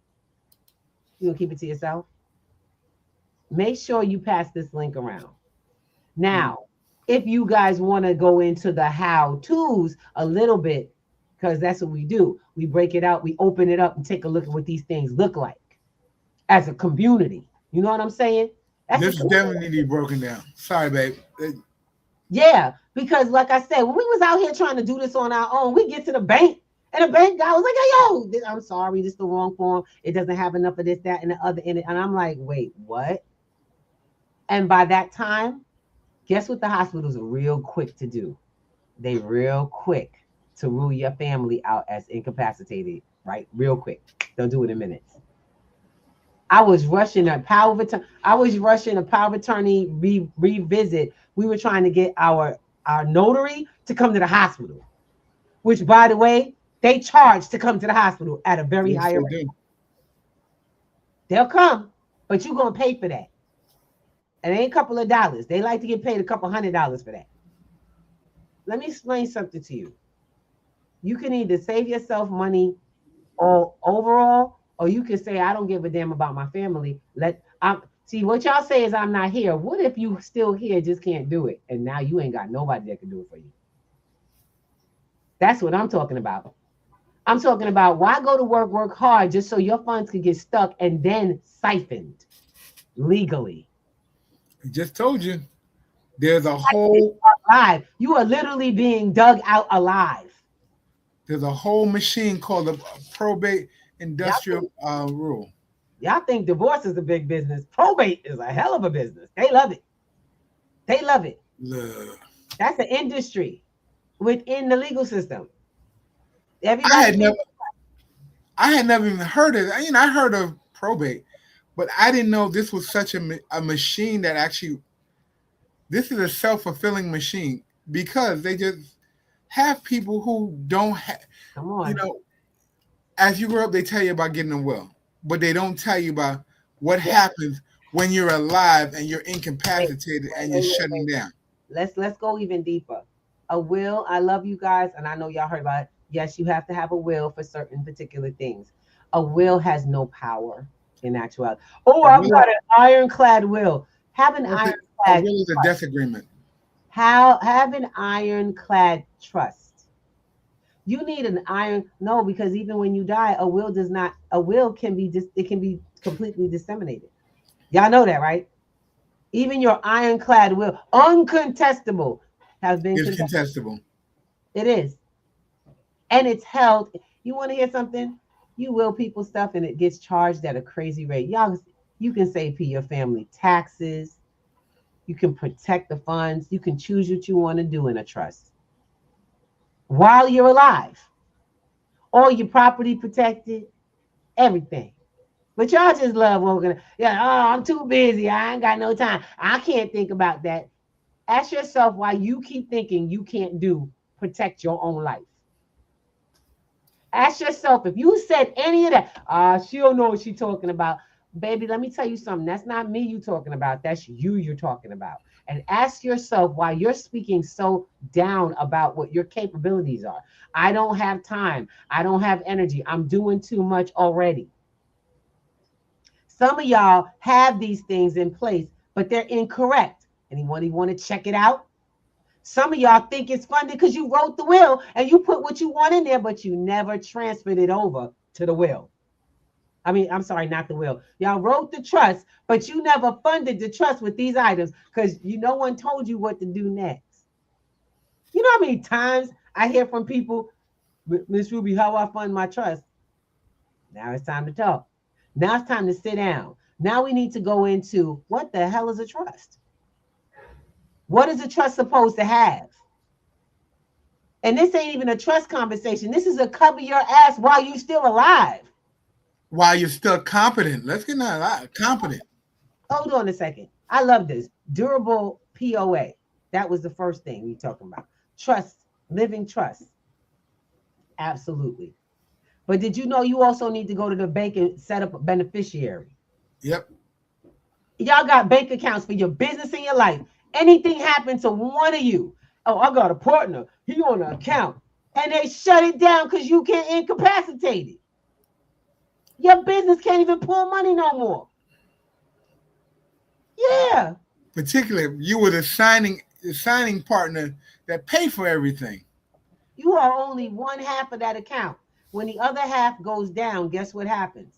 You gonna keep it to yourself? Make sure you pass this link around. Now, if you guys want to go into the how-tos a little bit, because that's what we do. We break it out, we open it up and take a look at what these things look like as a community. You know what I'm saying? This definitely need to be broken down. Sorry, babe. Yeah, because like I said, when we was out here trying to do this on our own, we get to the bank and the bank guy was like, hey, yo, I'm sorry, this is the wrong form. It doesn't have enough of this, that, and the other in it. And I'm like, wait, what? And by that time, guess what the hospitals are real quick to do? They real quick to rule your family out as incapacitated, right? Real quick. They'll do it in minutes. I was rushing a power of attorney revisit. We were trying to get our notary to come to the hospital, which, by the way, they charge to come to the hospital at a very high rate. They'll come, but you're going to pay for that. And it ain't a couple of dollars. They like to get paid a couple $100 for that. Let me explain something to you. You can either save yourself money or overall, or you can say, I don't give a damn about my family. See, what y'all say is I'm not here. What if you still here, just can't do it? And now you ain't got nobody that can do it for you. That's what I'm talking about. I'm talking about why go to work hard just so your funds could get stuck and then siphoned legally. I just told you. There's a whole alive. You are literally being dug out alive. There's a whole machine called the probate industrial rule. Y'all think divorce is a big business. Probate is a hell of a business. They love it. They love it. Look. That's an industry within the legal system. I had never even heard of it. I heard of probate, but I didn't know this was such a machine that actually, this is a self-fulfilling machine because they just have people who don't have, as you grow up, they tell you about getting a will, but they don't tell you about what happens when you're alive and you're incapacitated and you're shutting down. Let's go even deeper. A will, I love you guys, and I know y'all heard about it. Yes, you have to have a will for certain particular things. A will has no power in actuality. Oh, I've got an ironclad will. Have an ironclad will is a death agreement. Have an ironclad trust. You need an because even when you die, a will can be completely disseminated. Y'all know that, right? Even your ironclad will, uncontestable, has been contestable. It is. And it's held. You want to hear something? You will people stuff and it gets charged at a crazy rate. Y'all, you can save your family taxes. You can protect the funds. You can choose what you want to do in a trust while you're alive. All your property protected, everything. But y'all just love working. I'm too busy. I ain't got no time. I can't think about that. Ask yourself why you keep thinking you can't protect your own life. Ask yourself, if you said any of that, she don't know what she's talking about. Baby, let me tell you something. That's not me you talking about. That's you're talking about. And ask yourself why you're speaking so down about what your capabilities are. I don't have time. I don't have energy. I'm doing too much already. Some of y'all have these things in place, but they're incorrect. Anyone want to check it out? Some of y'all think it's funded because you wrote the will and you put what you want in there, but you never transferred it over to the will. I'm sorry, not the will. Y'all wrote the trust, but you never funded the trust with these items because no one told you what to do next. You know how many times I hear from people, Miss Ruby, how I fund my trust? Now it's time to talk. Now it's time to sit down. Now we need to go into what the hell is a trust? What is a trust supposed to have? And this ain't even a trust conversation. This is a cover your ass while you still alive. While you're still competent. Let's get that competent. Hold on a second. I love this. Durable POA. That was the first thing we talking about. Trust, living trust. Absolutely. But did you know you also need to go to the bank and set up a beneficiary? Yep. Y'all got bank accounts for your business and your life. Anything happened to one of you, oh, I got a partner, he on an account, and they shut it down because you can't incapacitate it. Your business can't even pull money no more. Yeah. Particularly if you were the signing partner that pay for everything. You are only one half of that account. When the other half goes down, guess what happens?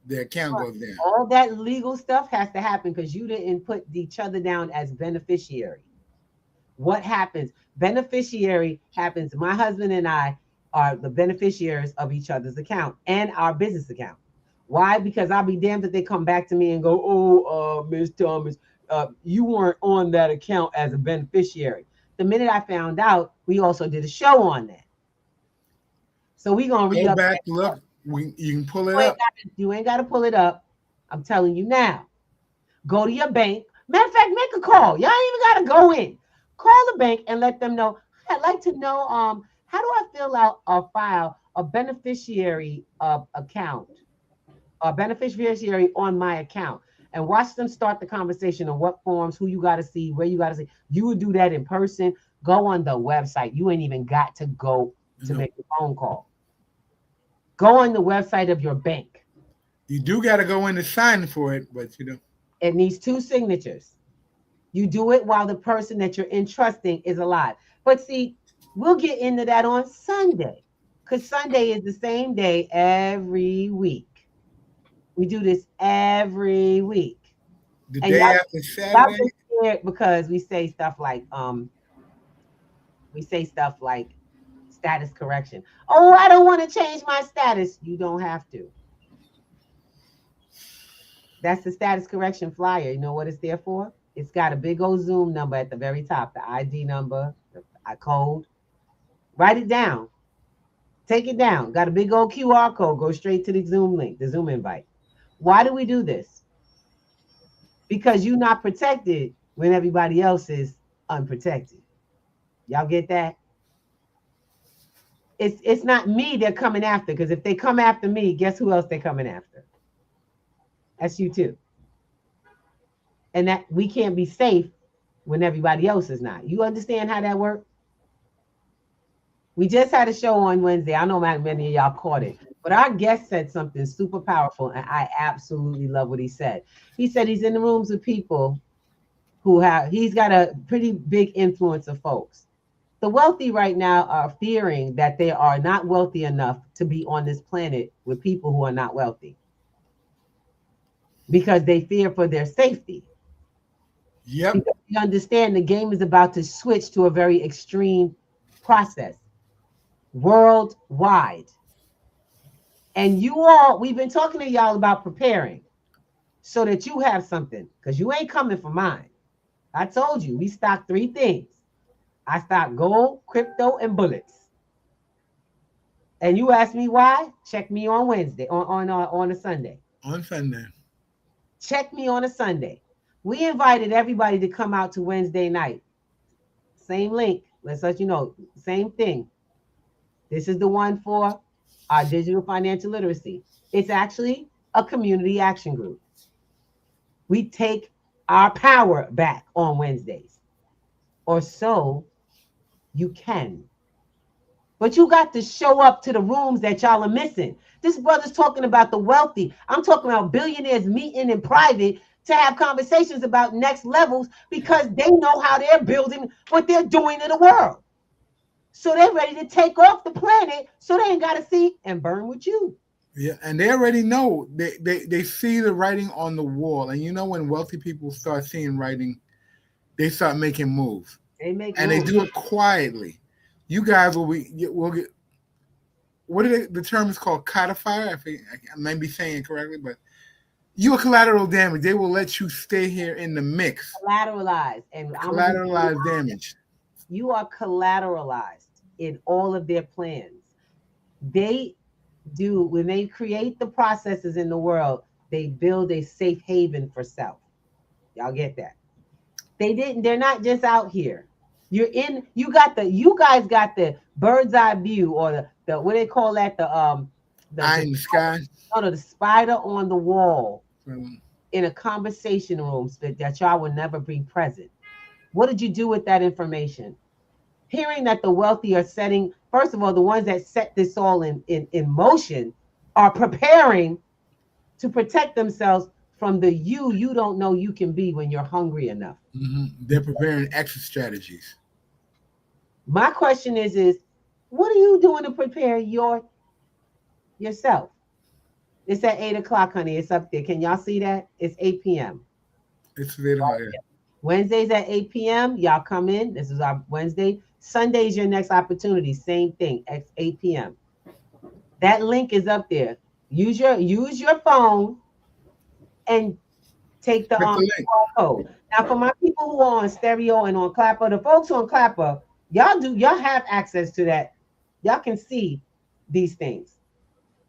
The account goes down. All that legal stuff has to happen because you didn't put each other down as beneficiary. What happens? Beneficiary happens. My husband and I are the beneficiaries of each other's account and our business account. Why? Because I'll be damned if they come back to me and go, oh, Ms. Thomas, you weren't on that account as a beneficiary. The minute I found out, we also did a show on that. So we're going to read Go up. back, look. You can pull it up. You ain't got to pull it up. I'm telling you now. Go to your bank. Matter of fact, make a call. Y'all ain't even got to go in. Call the bank and let them know. I'd like to know how do I fill out or file a beneficiary account, a beneficiary on my account, and watch them start the conversation on what forms, who you got to see, where you got to see. You would do that in person. Go on the website. You ain't even got to go to make a phone call. Go on the website of your bank. You do got to go in to sign for it, but you know. It needs 2 signatures. You do it while the person that you're entrusting is alive. But see, we'll get into that on Sunday because Sunday is the same day every week. We do this every week. The day after Saturday? Because we say stuff like status correction. Oh, I don't want to change my status. You don't have to. That's the status correction flyer. You know what it's there for? It's got a big old Zoom number at the very top, the ID number, the code. Write it down. Take it down. Got a big old QR code. Go straight to the Zoom link, the Zoom invite. Why do we do this? Because you're not protected when everybody else is unprotected. Y'all get that? It's not me they're coming after, because if they come after me, guess who else they're coming after? That's you too. And that we can't be safe when everybody else is not. You understand how that works? We just had a show on Wednesday. I know many of y'all caught it, but our guest said something super powerful, and I absolutely love what he said. He said he's in the rooms with people he's got a pretty big influence of folks. The wealthy right now are fearing that they are not wealthy enough to be on this planet with people who are not wealthy because they fear for their safety. Yep. Because you understand the game is about to switch to a very extreme process worldwide. And we've been talking to y'all about preparing so that you have something, because you ain't coming for mine. I told you, we stock 3 things. I stock gold, crypto, and bullets. And you ask me why? Check me on Wednesday, on a Sunday. On Sunday. Check me on a Sunday. We invited everybody to come out to Wednesday night. Same link. Let's let you know. Same thing. This is the one for our digital financial literacy. It's actually a community action group. We take our power back on Wednesdays. Or so you can. But you got to show up to the rooms that y'all are missing. This brother's talking about the wealthy. I'm talking about billionaires meeting in private to have conversations about next levels because they know how they're building what they're doing in the world. So they're ready to take off the planet so they ain't got to see and burn with you. Yeah, and they already know. They see the writing on the wall, and you know when wealthy people start seeing writing, they start making moves, They make and moves. they do it quietly. You guys will get what are the term is called codifier. I might be saying it correctly, but you are collateral damage. They will let you stay here in the mix. Collateralized, and I'm gonna be Collateralized damage. you are collateralized in all of their plans. They do when they create the processes in the world, they build a safe haven for self. Y'all get that? They're not just out here. You guys got the bird's eye view, or the what they call that, Eye the in the sky. no, the spider on the wall Um, in a conversation room that y'all will never be present. What did you do with that information? Hearing that the wealthy are setting, first of all, the ones that set this all in motion are preparing to protect themselves from the you don't know you can be when you're hungry enough. They're preparing exit strategies. My question is what are you doing to prepare yourself? It's at 8 o'clock, honey. It's up there. Can y'all see that? It's 8 p.m. It's later on here. Wednesdays at 8 p.m. Y'all come in. This is our Wednesday. Sunday's your next opportunity. Same thing at 8 p.m. That link is up there. Use your phone and take the Click the link. QR code. Now, for my people who are on stereo and on Clapper, the folks on Clapper, y'all have access to that. Y'all can see these things.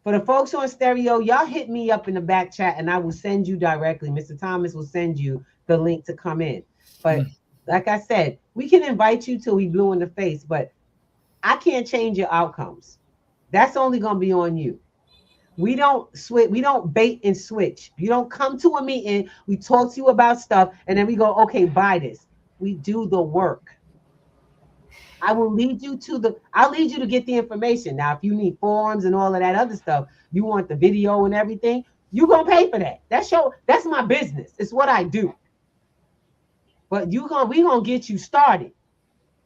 For the folks on stereo, y'all hit me up in the back chat and I will send you directly. Mr. Thomas will send you the link to come in. But like I said, we can invite you till we blue in the face, but I can't change your outcomes. That's only going to be on you. We don't switch. We don't bait and switch. You don't come to a meeting. We talk to you about stuff, and then we go, okay, buy this. We do the work. I'll lead you to get the information. Now, if you need forms and all of that other stuff, you want the video and everything, you're gonna pay for that. That's my business. It's what I do. But we gonna get you started,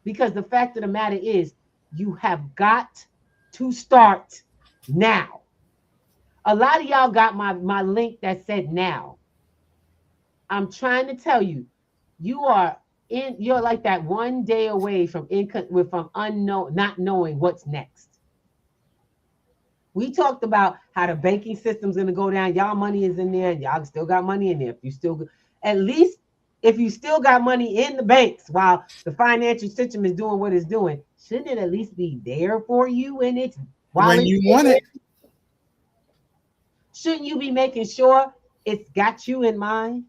because the fact of the matter is you have got to start now. A lot of y'all got my link that said now. I'm trying to tell you, you're like that one day away from unknown, not knowing what's next. We talked about how the banking system's gonna go down. Y'all money is in there, and y'all still got money in there. If you still got money in the banks while the financial system is doing what it's doing, shouldn't it at least be there for you When you want it? Shouldn't you be making sure it's got you in mind?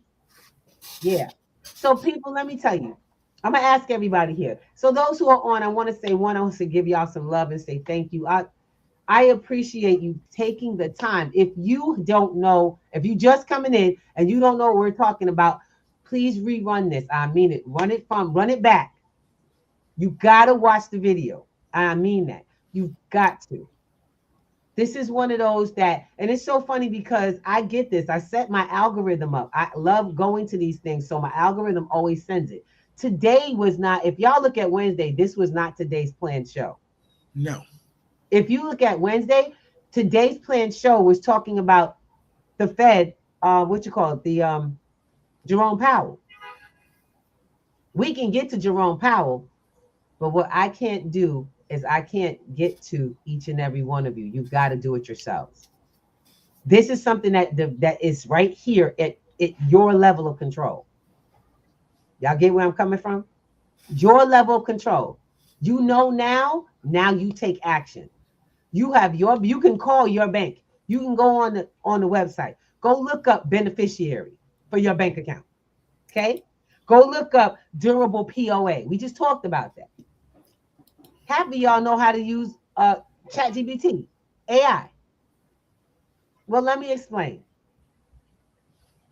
Yeah. So people, let me tell you, I'm gonna ask everybody here. So those who are on, I want to give y'all some love and say thank you. I appreciate you taking the time. If you don't know, if you just coming in and you don't know what we're talking about, please rerun this. I mean it. Run it back. You gotta watch the video. I mean that. You've got to. This is one of those and it's so funny because I get this. I set my algorithm up. I love going to these things, so my algorithm always sends it. Today was not, if y'all look at Wednesday, this was not today's planned show. No. If you look at Wednesday, today's planned show was talking about the Fed, Jerome Powell. We can get to Jerome Powell, but what I can't do is I can't get to each and every one of you. You've got to do it yourselves. This is something that is right here at your level of control. Y'all get where I'm coming from? Your level of control. You know now you take action. You can call your bank. You can go on the website. Go look up beneficiary for your bank account. Okay? Go look up durable POA. We just talked about that. Half of y'all know how to use ChatGPT, AI. Well, let me explain.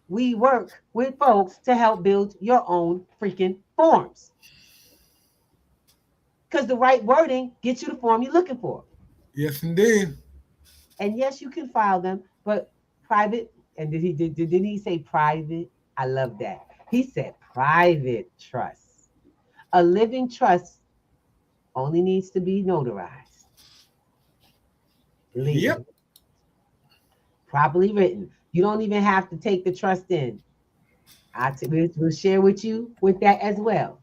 We work with folks to help build your own freaking forms. Because the right wording gets you the form you're looking for. Yes, indeed. And yes, you can file them, but private. And did he say private? I love that. He said private trust. A living trust only needs to be notarized. Legally. Yep. properly written. You don't even have to take the trust in. We'll share with you with that as well,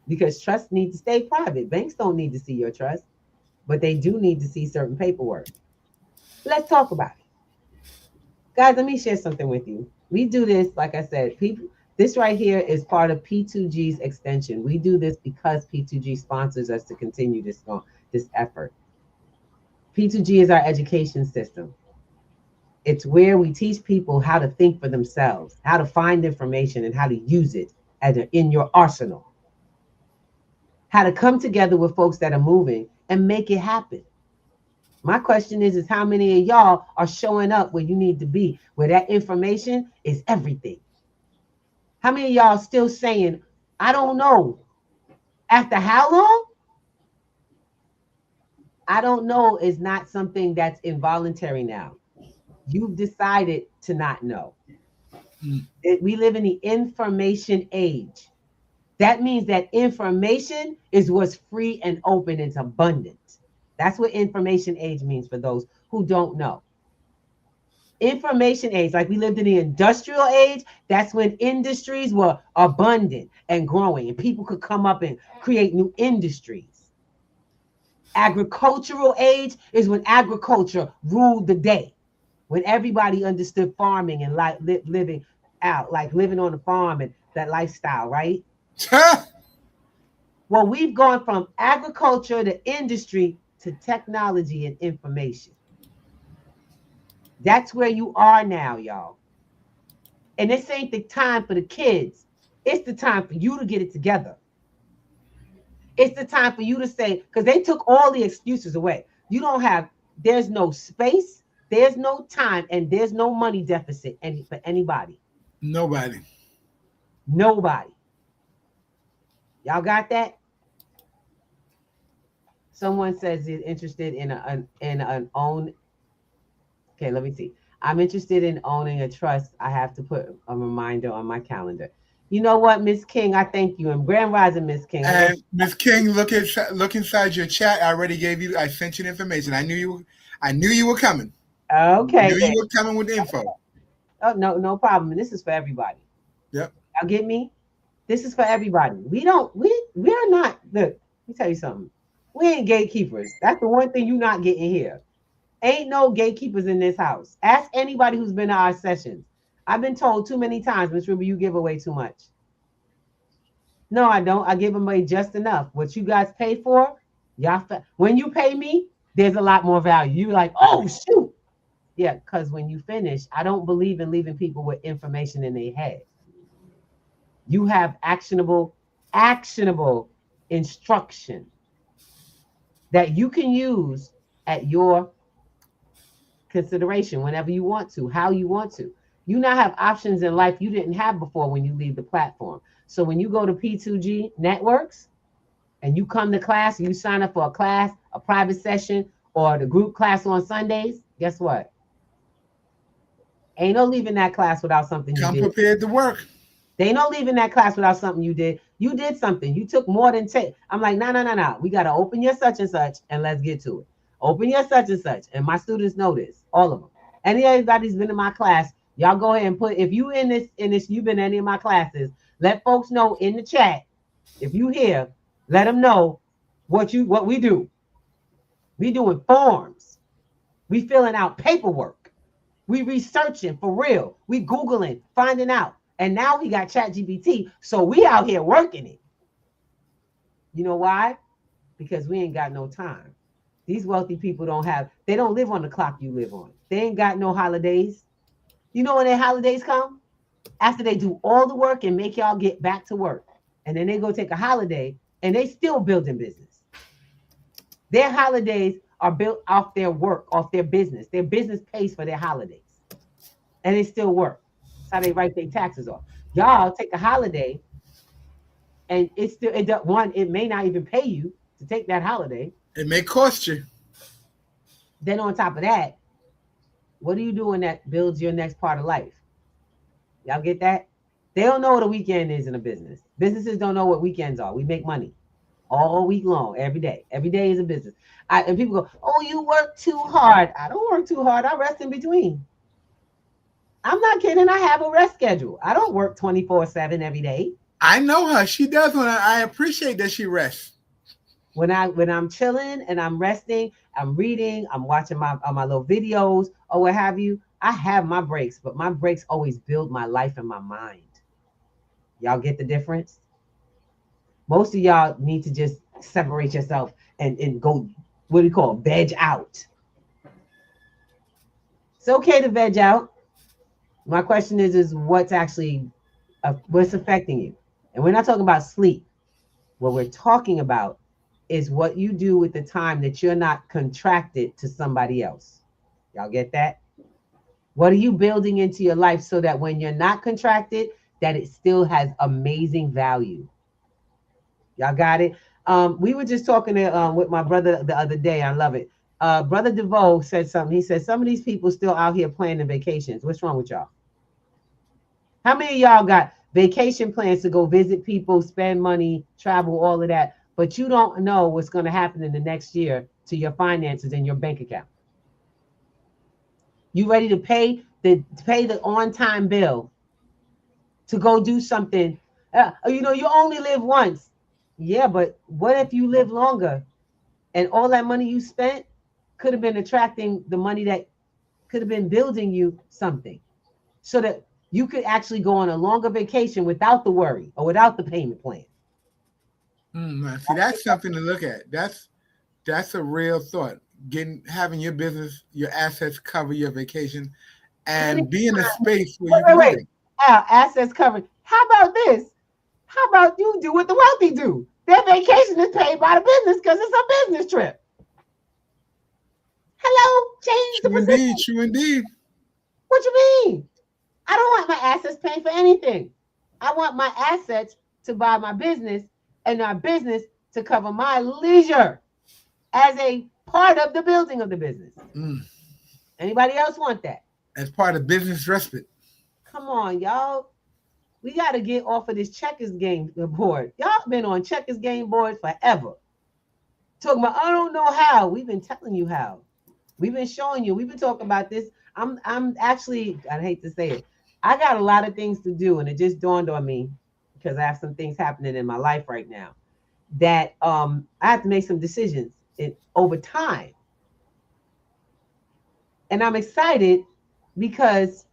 because trust needs to stay private. Banks don't need to see your trust, but they do need to see certain paperwork. Let's talk about it. Guys, let me share something with you. We do this, like I said, people. This right here is part of P2G's extension. We do this because P2G sponsors us to continue this effort. P2G is our education system. It's where we teach people how to think for themselves, how to find information, and how to use it in your arsenal. How to come together with folks that are moving and make it happen. My question is how many of y'all are showing up where you need to be, where that information is everything? How many of y'all still saying, I don't know? After how long? I don't know is not something that's involuntary now. You've decided to not know. We live in the information age. That means that information is what's free and open. It's abundant. That's what information age means for those who don't know. Information age, like we lived in the industrial age, that's when industries were abundant and growing and people could come up and create new industries. Agricultural age is when agriculture ruled the day, when everybody understood farming and living out, like living on the farm and that lifestyle, right? Well, we've gone from agriculture to industry to technology and information. That's where you are now, y'all. And this ain't the time for the kids. It's the time for you to get it together. It's the time for you to say, because they took all the excuses away. There's no space, there's no time, and there's no money deficit for anybody. Nobody. Y'all got that? Someone says is interested in an own. Okay, let me see. I'm interested in owning a trust. I have to put a reminder on my calendar. You know what, Miss King? I thank you. And Grand Rising, Miss King. And Miss King, look inside your chat. I sent you the information. I knew you were coming. Okay. I knew you were coming with the info. Oh, no problem. And this is for everybody. Yep. Y'all get me? This is for everybody. We are not, look, let me tell you something. We ain't gatekeepers. That's the one thing you're not getting here. Ain't no gatekeepers in this house. Ask anybody who's been to our sessions. I've been told too many times, Miss Ruby, you give away too much. No, I don't. I give away just enough. What you guys pay for, when you pay me, there's a lot more value. You're like, oh, shoot. Yeah, because when you finish, I don't believe in leaving people with information in their head. You have actionable instruction that you can use at your consideration whenever you want to, how you want to. You now have options in life you didn't have before when you leave the platform. So when you go to P2G Networks and you come to class and you sign up for a class, a private session, or the group class on Sundays, guess what? Ain't no leaving that class without something you did. Come prepared to work. They ain't no leaving that class without something you did. You did something. You took more than 10. I'm like, no. We got to open your such and such and let's get to it. Open your such and such. And my students know this, all of them. Anybody's been in my class, y'all go ahead and put, if you in this, you've been in any of my classes, let folks know in the chat. If you here, let them know what we do. We doing forms. We filling out paperwork. We researching for real. We Googling, finding out. And now we got ChatGPT, so we out here working it. You know why? Because we ain't got no time. These wealthy people they don't live on the clock you live on. They ain't got no holidays. You know when their holidays come? After they do all the work and make y'all get back to work. And then they go take a holiday and they still building business. Their holidays are built off their work, off their business. Their business pays for their holidays. And they still work. That's how they write their taxes off. Y'all take a holiday and it may not even pay you to take that holiday. It may cost you. Then on top of that, what are you doing that builds your next part of life? Y'all get that? They don't know what a weekend is in a business. Businesses don't know what weekends are. We make money all week long, every day. Every day is a business. And people go, oh, you work too hard. I don't work too hard. I rest in between. I'm not kidding. I have a rest schedule. I don't work 24/7 every day. I know her. She does. I appreciate that she rests. When I'm chilling and I'm resting, I'm reading, I'm watching my little videos or what have you. I have my breaks, but my breaks always build my life and my mind. Y'all get the difference? Most of y'all need to just separate yourself and go, what do you call it? Veg out. It's okay to veg out. My question is what's actually what's affecting you? And we're not talking about sleep. What we're talking about is what you do with the time that you're not contracted to somebody else. Y'all get that? What are you building into your life so that when you're not contracted, that it still has amazing value? Y'all got it? We were just talking with my brother the other day. I love it. Brother DeVoe said something. He said, some of these people still out here planning vacations. What's wrong with y'all? How many of y'all got vacation plans to go visit people, spend money, travel, all of that, but you don't know what's going to happen in the next year to your finances and your bank account? You ready to pay the on-time bill to go do something? You only live once. Yeah, but what if you live longer and all that money you spent could have been attracting the money that could have been building you something so that you could actually go on a longer vacation without the worry or without the payment plan. See, that's something to look at. That's a real thought. Having your business, your assets cover your vacation, and be in a space where you can do it. Assets covered. How about this? How about you do what the wealthy do? Their vacation is paid by the business because it's a business trip. Hello, change the position. True indeed. What you mean? I don't want my assets paid for anything. I want my assets to buy my business and my business to cover my leisure as a part of the building of the business. Anybody else want that? As part of business respite. Come on, y'all. We got to get off of this checkers game board. Y'all been on checkers game boards forever. Talking about, I don't know how. We've been telling you how. We've been showing you. We've been talking about this. I'm actually, I hate to say it, I got a lot of things to do, and it just dawned on me because I have some things happening in my life right now that I have to make some decisions over time. And I'm excited because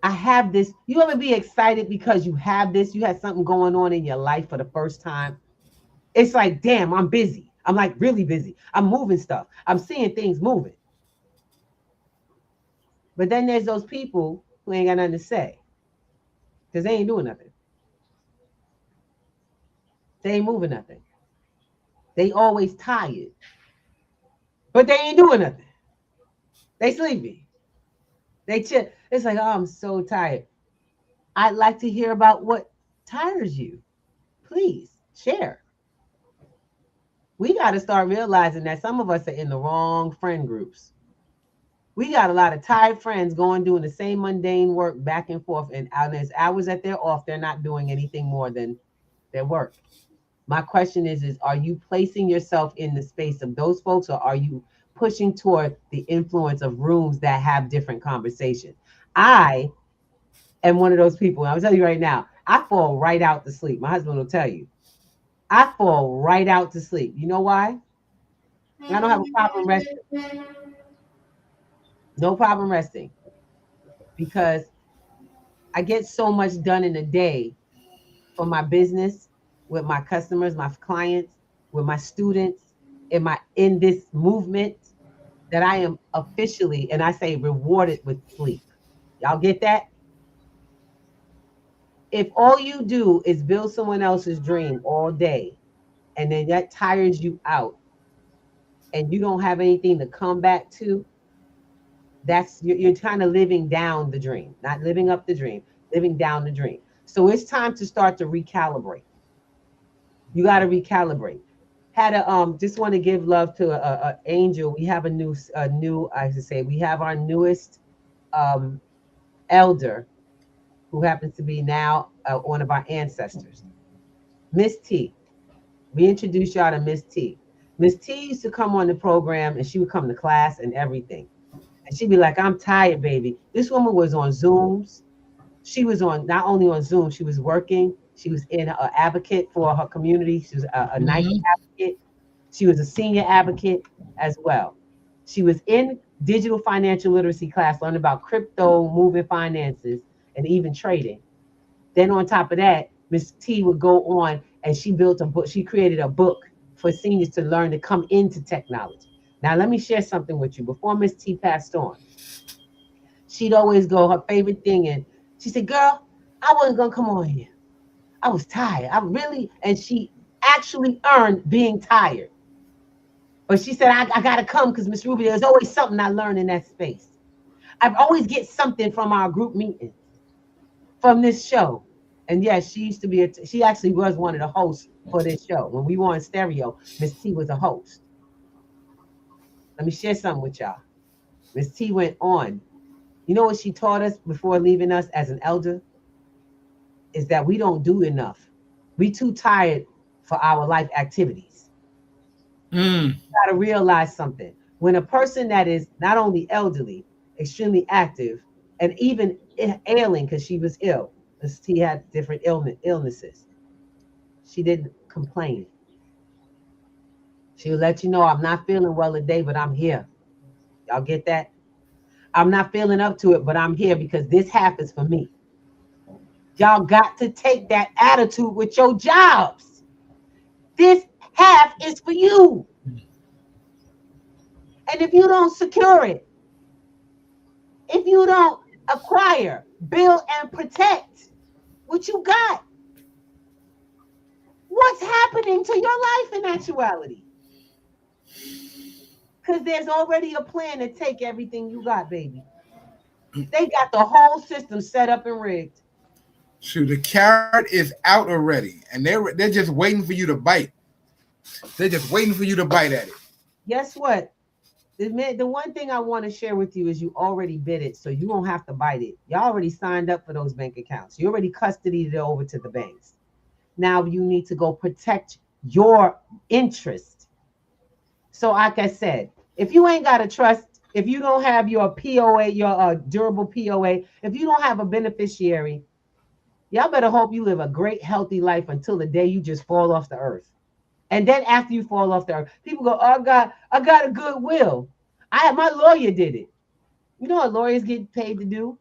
I have this. You ever be excited because you have this? You had something going on in your life for the first time. It's like, damn, I'm busy. I'm like really busy. I'm moving stuff. I'm seeing things moving. But then there's those people who ain't got nothing to say because they ain't doing nothing. They ain't moving nothing. They always tired, but they ain't doing nothing. They sleepy. They chill. It's like, oh, I'm so tired. I'd like to hear about what tires you. Please share. We got to start realizing that some of us are in the wrong friend groups. We got a lot of tired friends doing the same mundane work back and forth. And there's hours that they're off, they're not doing anything more than their work. My question is are you placing yourself in the space of those folks, or are you pushing toward the influence of rooms that have different conversations? I am one of those people. I'll tell you right now, I fall right out to sleep. My husband will tell you. I fall right out to sleep. You know why? I don't have a problem resting. No problem resting. Because I get so much done in a day for my business, with my customers, my clients, with my students, in this movement, that I am officially, and I say rewarded with sleep. Y'all get that? If all you do is build someone else's dream all day, and then that tires you out, and you don't have anything to come back to, you're kind of living down the dream, not living up the dream, living down the dream. So it's time to start to recalibrate. You got to recalibrate. Just want to give love to Angel. We have we have our newest elder, who happens to be now one of our ancestors, Miss T. We introduced y'all to Miss T. Miss T used to come on the program, and she would come to class and everything. And she'd be like, I'm tired, baby. This woman was on Zooms. She was on not only on Zoom, she was working. She was in an advocate for her community. She was a nice Mhm. advocate. She was a senior advocate as well. She was in digital financial literacy class, learning about crypto, moving finances, and even trading. Then on top of that, Miss T would go on and she built a book. She created a book for seniors to learn to come into technology. Now, let me share something with you. Before Miss T passed on, she'd always go her favorite thing, and she said, "Girl, I wasn't gonna come on here. I was tired. I really," and she actually earned being tired. But she said, I gotta come because Miss Ruby, there's always something I learn in that space. I always get something from our group meetings, from this show. And yes, she used to be, she actually was one of the hosts for this show. When we were on stereo, Miss T was a host. Let me share something with y'all. Miss T went on. You know what she taught us before leaving us as an elder? Is that we don't do enough. We too tired for our life activities. Mm. You gotta realize something. When a person that is not only elderly, extremely active, and even ailing because she was ill, because she had different illnesses, she didn't complain. She'll let you know, I'm not feeling well today, but I'm here. Y'all get that? I'm not feeling up to it, but I'm here because this half is for me. Y'all got to take that attitude with your jobs. This half is for you. And if you don't secure it, if you don't acquire, build, and protect what you got, what's happening to your life in actuality? Because there's already a plan to take everything you got, baby. They got the whole system set up and rigged. So the carrot is out already, and they're just waiting for you to bite. They're just waiting for you to bite at it. Guess what? The one thing I want to share with you is you already bid it, so you don't have to bite it. Y'all already signed up for those bank accounts. You already custodied it over to the banks. Now you need to go protect your interest. So, like I said, if you ain't got a trust, if you don't have your POA, your durable POA, if you don't have a beneficiary, y'all better hope you live a great, healthy life until the day you just fall off the earth. And then after you fall off the earth, people go, "Oh, I got a good will. My lawyer did it." You know what lawyers get paid to do?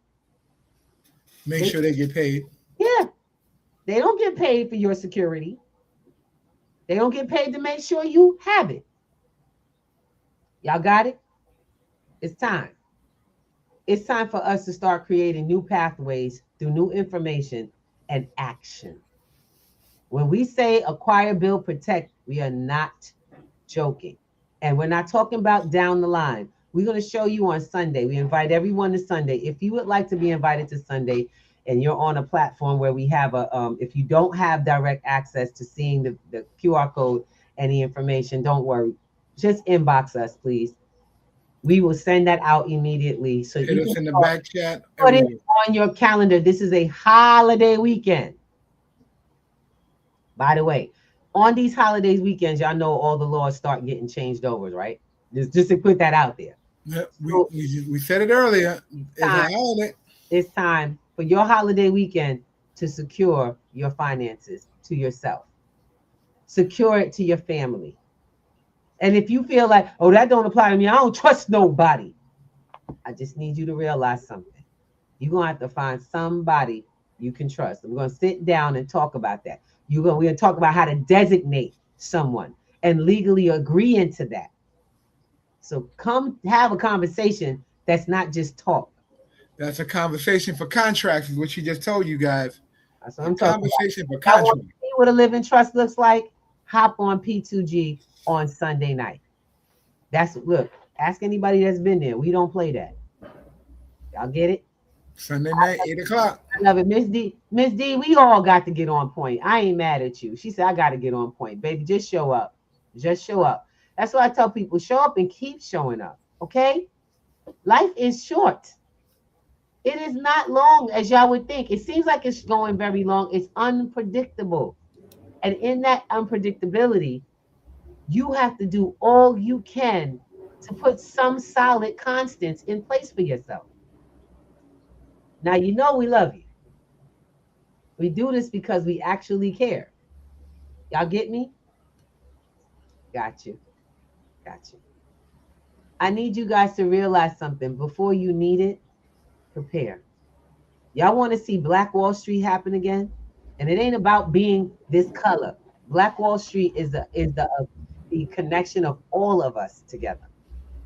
Make sure they get paid. Yeah, they don't get paid for your security. They don't get paid to make sure you have it. Y'all got it? It's time. It's time for us to start creating new pathways through new information and action. When we say acquire, build, protect, we are not joking. And we're not talking about down the line. We're going to show you on Sunday. We invite everyone to Sunday. If you would like to be invited to Sunday and you're on a platform where we have if you don't have direct access to seeing the QR code and the information, don't worry. Just inbox us, please. We will send that out immediately. So Hit you us can in the back chat. put it Everywhere. on your calendar. This is a holiday weekend. By the way, on these holidays weekends, y'all know all the laws start getting changed over, right? Just to put that out there. Yeah, So we said it earlier. It's time, a holiday. it's time for your holiday weekend to secure your finances to yourself. Secure it to your family. And if you feel like, oh, that don't apply to me, I don't trust nobody. I just need you to realize something. You're gonna have to find somebody you can trust. We're gonna sit down and talk about that. We're gonna talk about how to designate someone and legally agree into that. So come have a conversation that's not just talk. That's a conversation for contracts, is what she just told you guys. That's what A I'm talking about. conversation for Y'all want contracts. to see what a living trust looks like? Hop on P2G on Sunday night. Look, ask anybody that's been there. We don't play that. Y'all get it? Sunday night, 8 o'clock. I love it. Miss D, we all got to get on point. I ain't mad at you. She said, I got to get on point. Baby, just show up. Just show up. That's why I tell people, show up and keep showing up. Okay? Life is short. It is not long as y'all would think. It seems like it's going very long. It's unpredictable. And in that unpredictability, you have to do all you can to put some solid constants in place for yourself. Now, you know we love you. We do this because we actually care. Y'all get me? Got you. Got you. I need you guys to realize something. Before you need it, prepare. Y'all want to see Black Wall Street happen again? And it ain't about being this color. Black Wall Street is the connection of all of us together.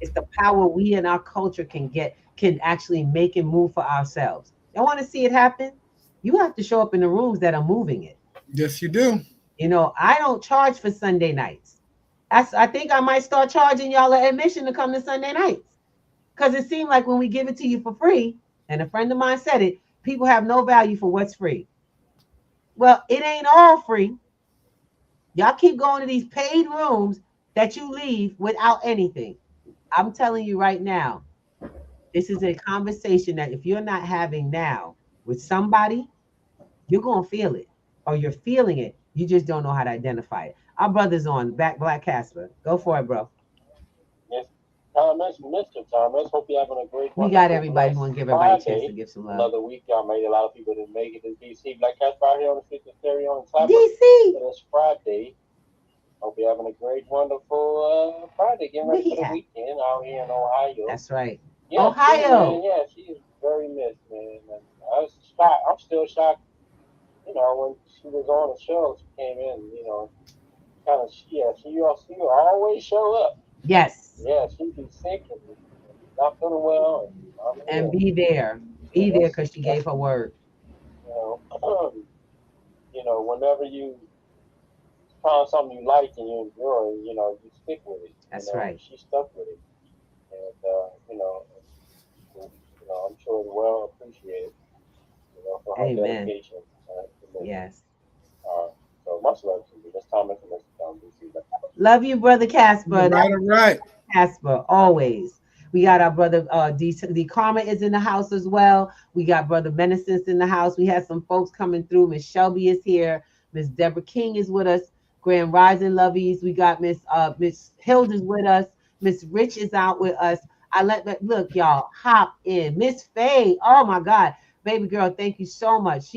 It's the power we in our culture can actually make and move for ourselves. Y'all want to see it happen? You have to show up in the rooms that are moving it. Yes, you do. You know, I don't charge for Sunday nights. I think I might start charging y'all an admission to come to Sunday nights. Because it seemed like when we give it to you for free, and a friend of mine said it, people have no value for what's free. Well, it ain't all free. Y'all keep going to these paid rooms that you leave without anything. I'm telling you right now, this is a conversation that if you're not having now with somebody, you're going to feel it, or you're feeling it. You just don't know how to identify it. Our brother's on back, Black Casper. Go for it, bro. Yes, Thomas, Mr. Thomas. Hope you're having a great one. We got everybody. We want to give everybody a chance to give some love. Another week, y'all made a lot of people didn't make it to DC. Black Casper out here on the street of stereo and Clapper. DC. So it's Friday. Hope you're having a great, wonderful Friday. Getting ready for the weekend out here in Ohio. That's right. Yeah, Ohio. She is very missed, man. And I was shocked. I'm still shocked. You know, when she was on the show, she came in, you know, kind of, she will always show up. Yes. Yeah, she'd be sick and not feeling well. And be there. Be there because she gave her word. You know, whenever you find something you like and you enjoy, you know, you stick with it. That's right. She stuck with it. And, you know, I'm sure the world appreciates, you know, for her dedication. Yes. So much love to you. That's Thomas and Mr. Tom DC. Love you, brother Casper. Right. Casper, always. We got our brother D Karma is in the house as well. We got brother Menacence in the house. We had some folks coming through. Miss Shelby is here. Miss Deborah King is with us. Grand Rising Lovies. We got Miss Hilda's with us. Miss Rich is out with us. Look, y'all, hop in. Miss Faye. Oh my God. Baby girl, thank you so much.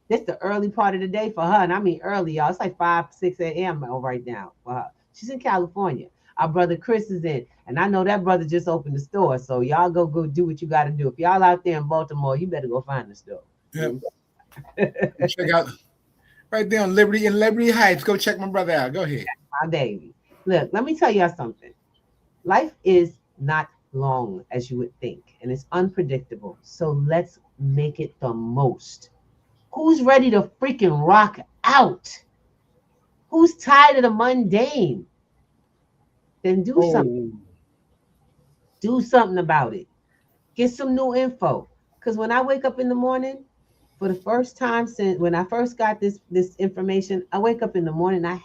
This the early part of the day for her. And I mean early, y'all. It's like 5, 6 a.m. right now for her. She's in California. Our brother Chris is in. And I know that brother just opened the store. So y'all go do what you got to do. If y'all out there in Baltimore, you better go find the store. Yep. Check out right there on Liberty Heights. Go check my brother out. Go ahead. My baby. Look, let me tell y'all something. Life is not long as you would think. And it's unpredictable. So let's make it the most. Who's ready to freaking rock out? Who's tired of the mundane? Then do something. Do something about it. Get some new info. Because when I wake up in the morning, for the first time since when I first got this information, I wake up in the morning, I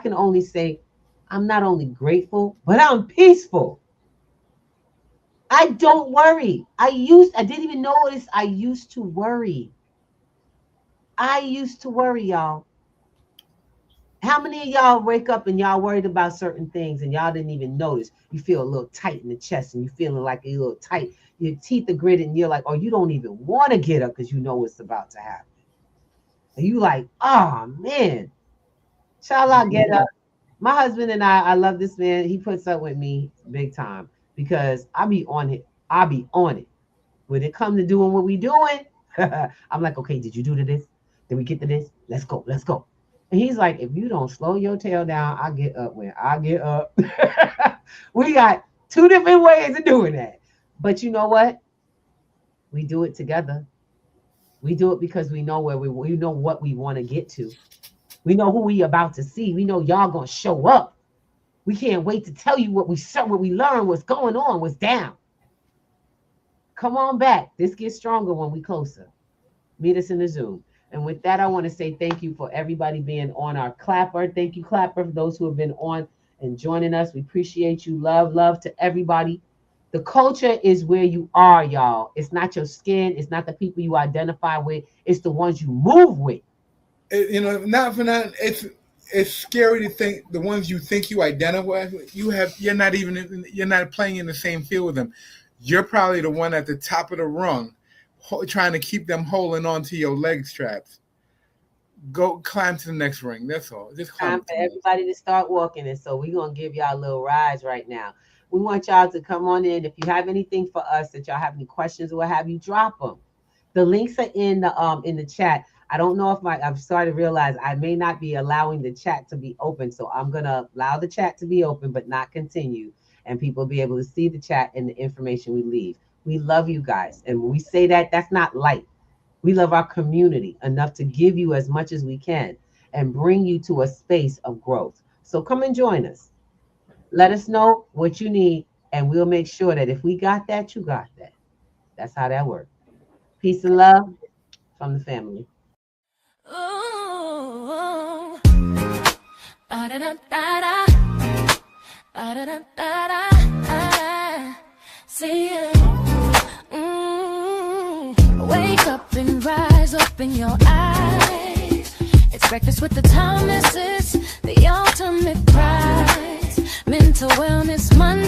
can only say I'm not only grateful, but I'm peaceful. I don't worry. I didn't even notice I used to worry. Y'all. How many of y'all wake up and y'all worried about certain things and y'all didn't even notice? You feel a little tight in the chest and you feeling like a little tight. Your teeth are gritted and you're like, oh, you don't even want to get up because you know what's about to happen. And you like, oh, man. Shall I get up? My husband and I love this man. He puts up with me big time because I be on it. When it comes to doing what we doing, I'm like, okay, did you do to this? Did we get to this? Let's go. And he's like, if you don't slow your tail down, I get up when I get up. We got 2 different ways of doing that. But you know what? We do it together. We do it because we know we know what we want to get to. We know who we about to see. We know y'all gonna show up. We can't wait to tell you what we learn, what's going on, what's down. Come on back. This gets stronger when we closer. Meet us in the Zoom. And with that, I want to say thank you for everybody being on our Clapper. Thank you, Clapper, for those who have been on and joining us. We appreciate you. Love to everybody. The culture is where you are, y'all. It's not your skin. It's not the people you identify with. It's the ones you move with. Not for nothing. it's scary to think the ones you think you identify with, you're not playing in the same field with them. You're probably the one at the top of the rung, trying to keep them holding on to your leg straps. Go climb to the next ring. That's all. Just climb. Time for everybody to start walking, and so we're gonna give y'all a little rise right now. We want y'all to come on in. If you have anything for us, that y'all have any questions or what have you, drop them. The links are in the chat. I don't know if I'm starting to realize I may not be allowing the chat to be open, so I'm gonna allow the chat to be open, but not continue, and people be able to see the chat and the information we leave. We love you guys, and when we say that, that's not light. We love our community enough to give you as much as we can and bring you to a space of growth. So come and join us. Let us know what you need, and we'll make sure that if we got that, you got that. That's how that works. Peace and love from the family. Ooh, see ya. Wake up and rise, open your eyes. It's breakfast with the Thomases, the ultimate prize. Mental Wellness Monday.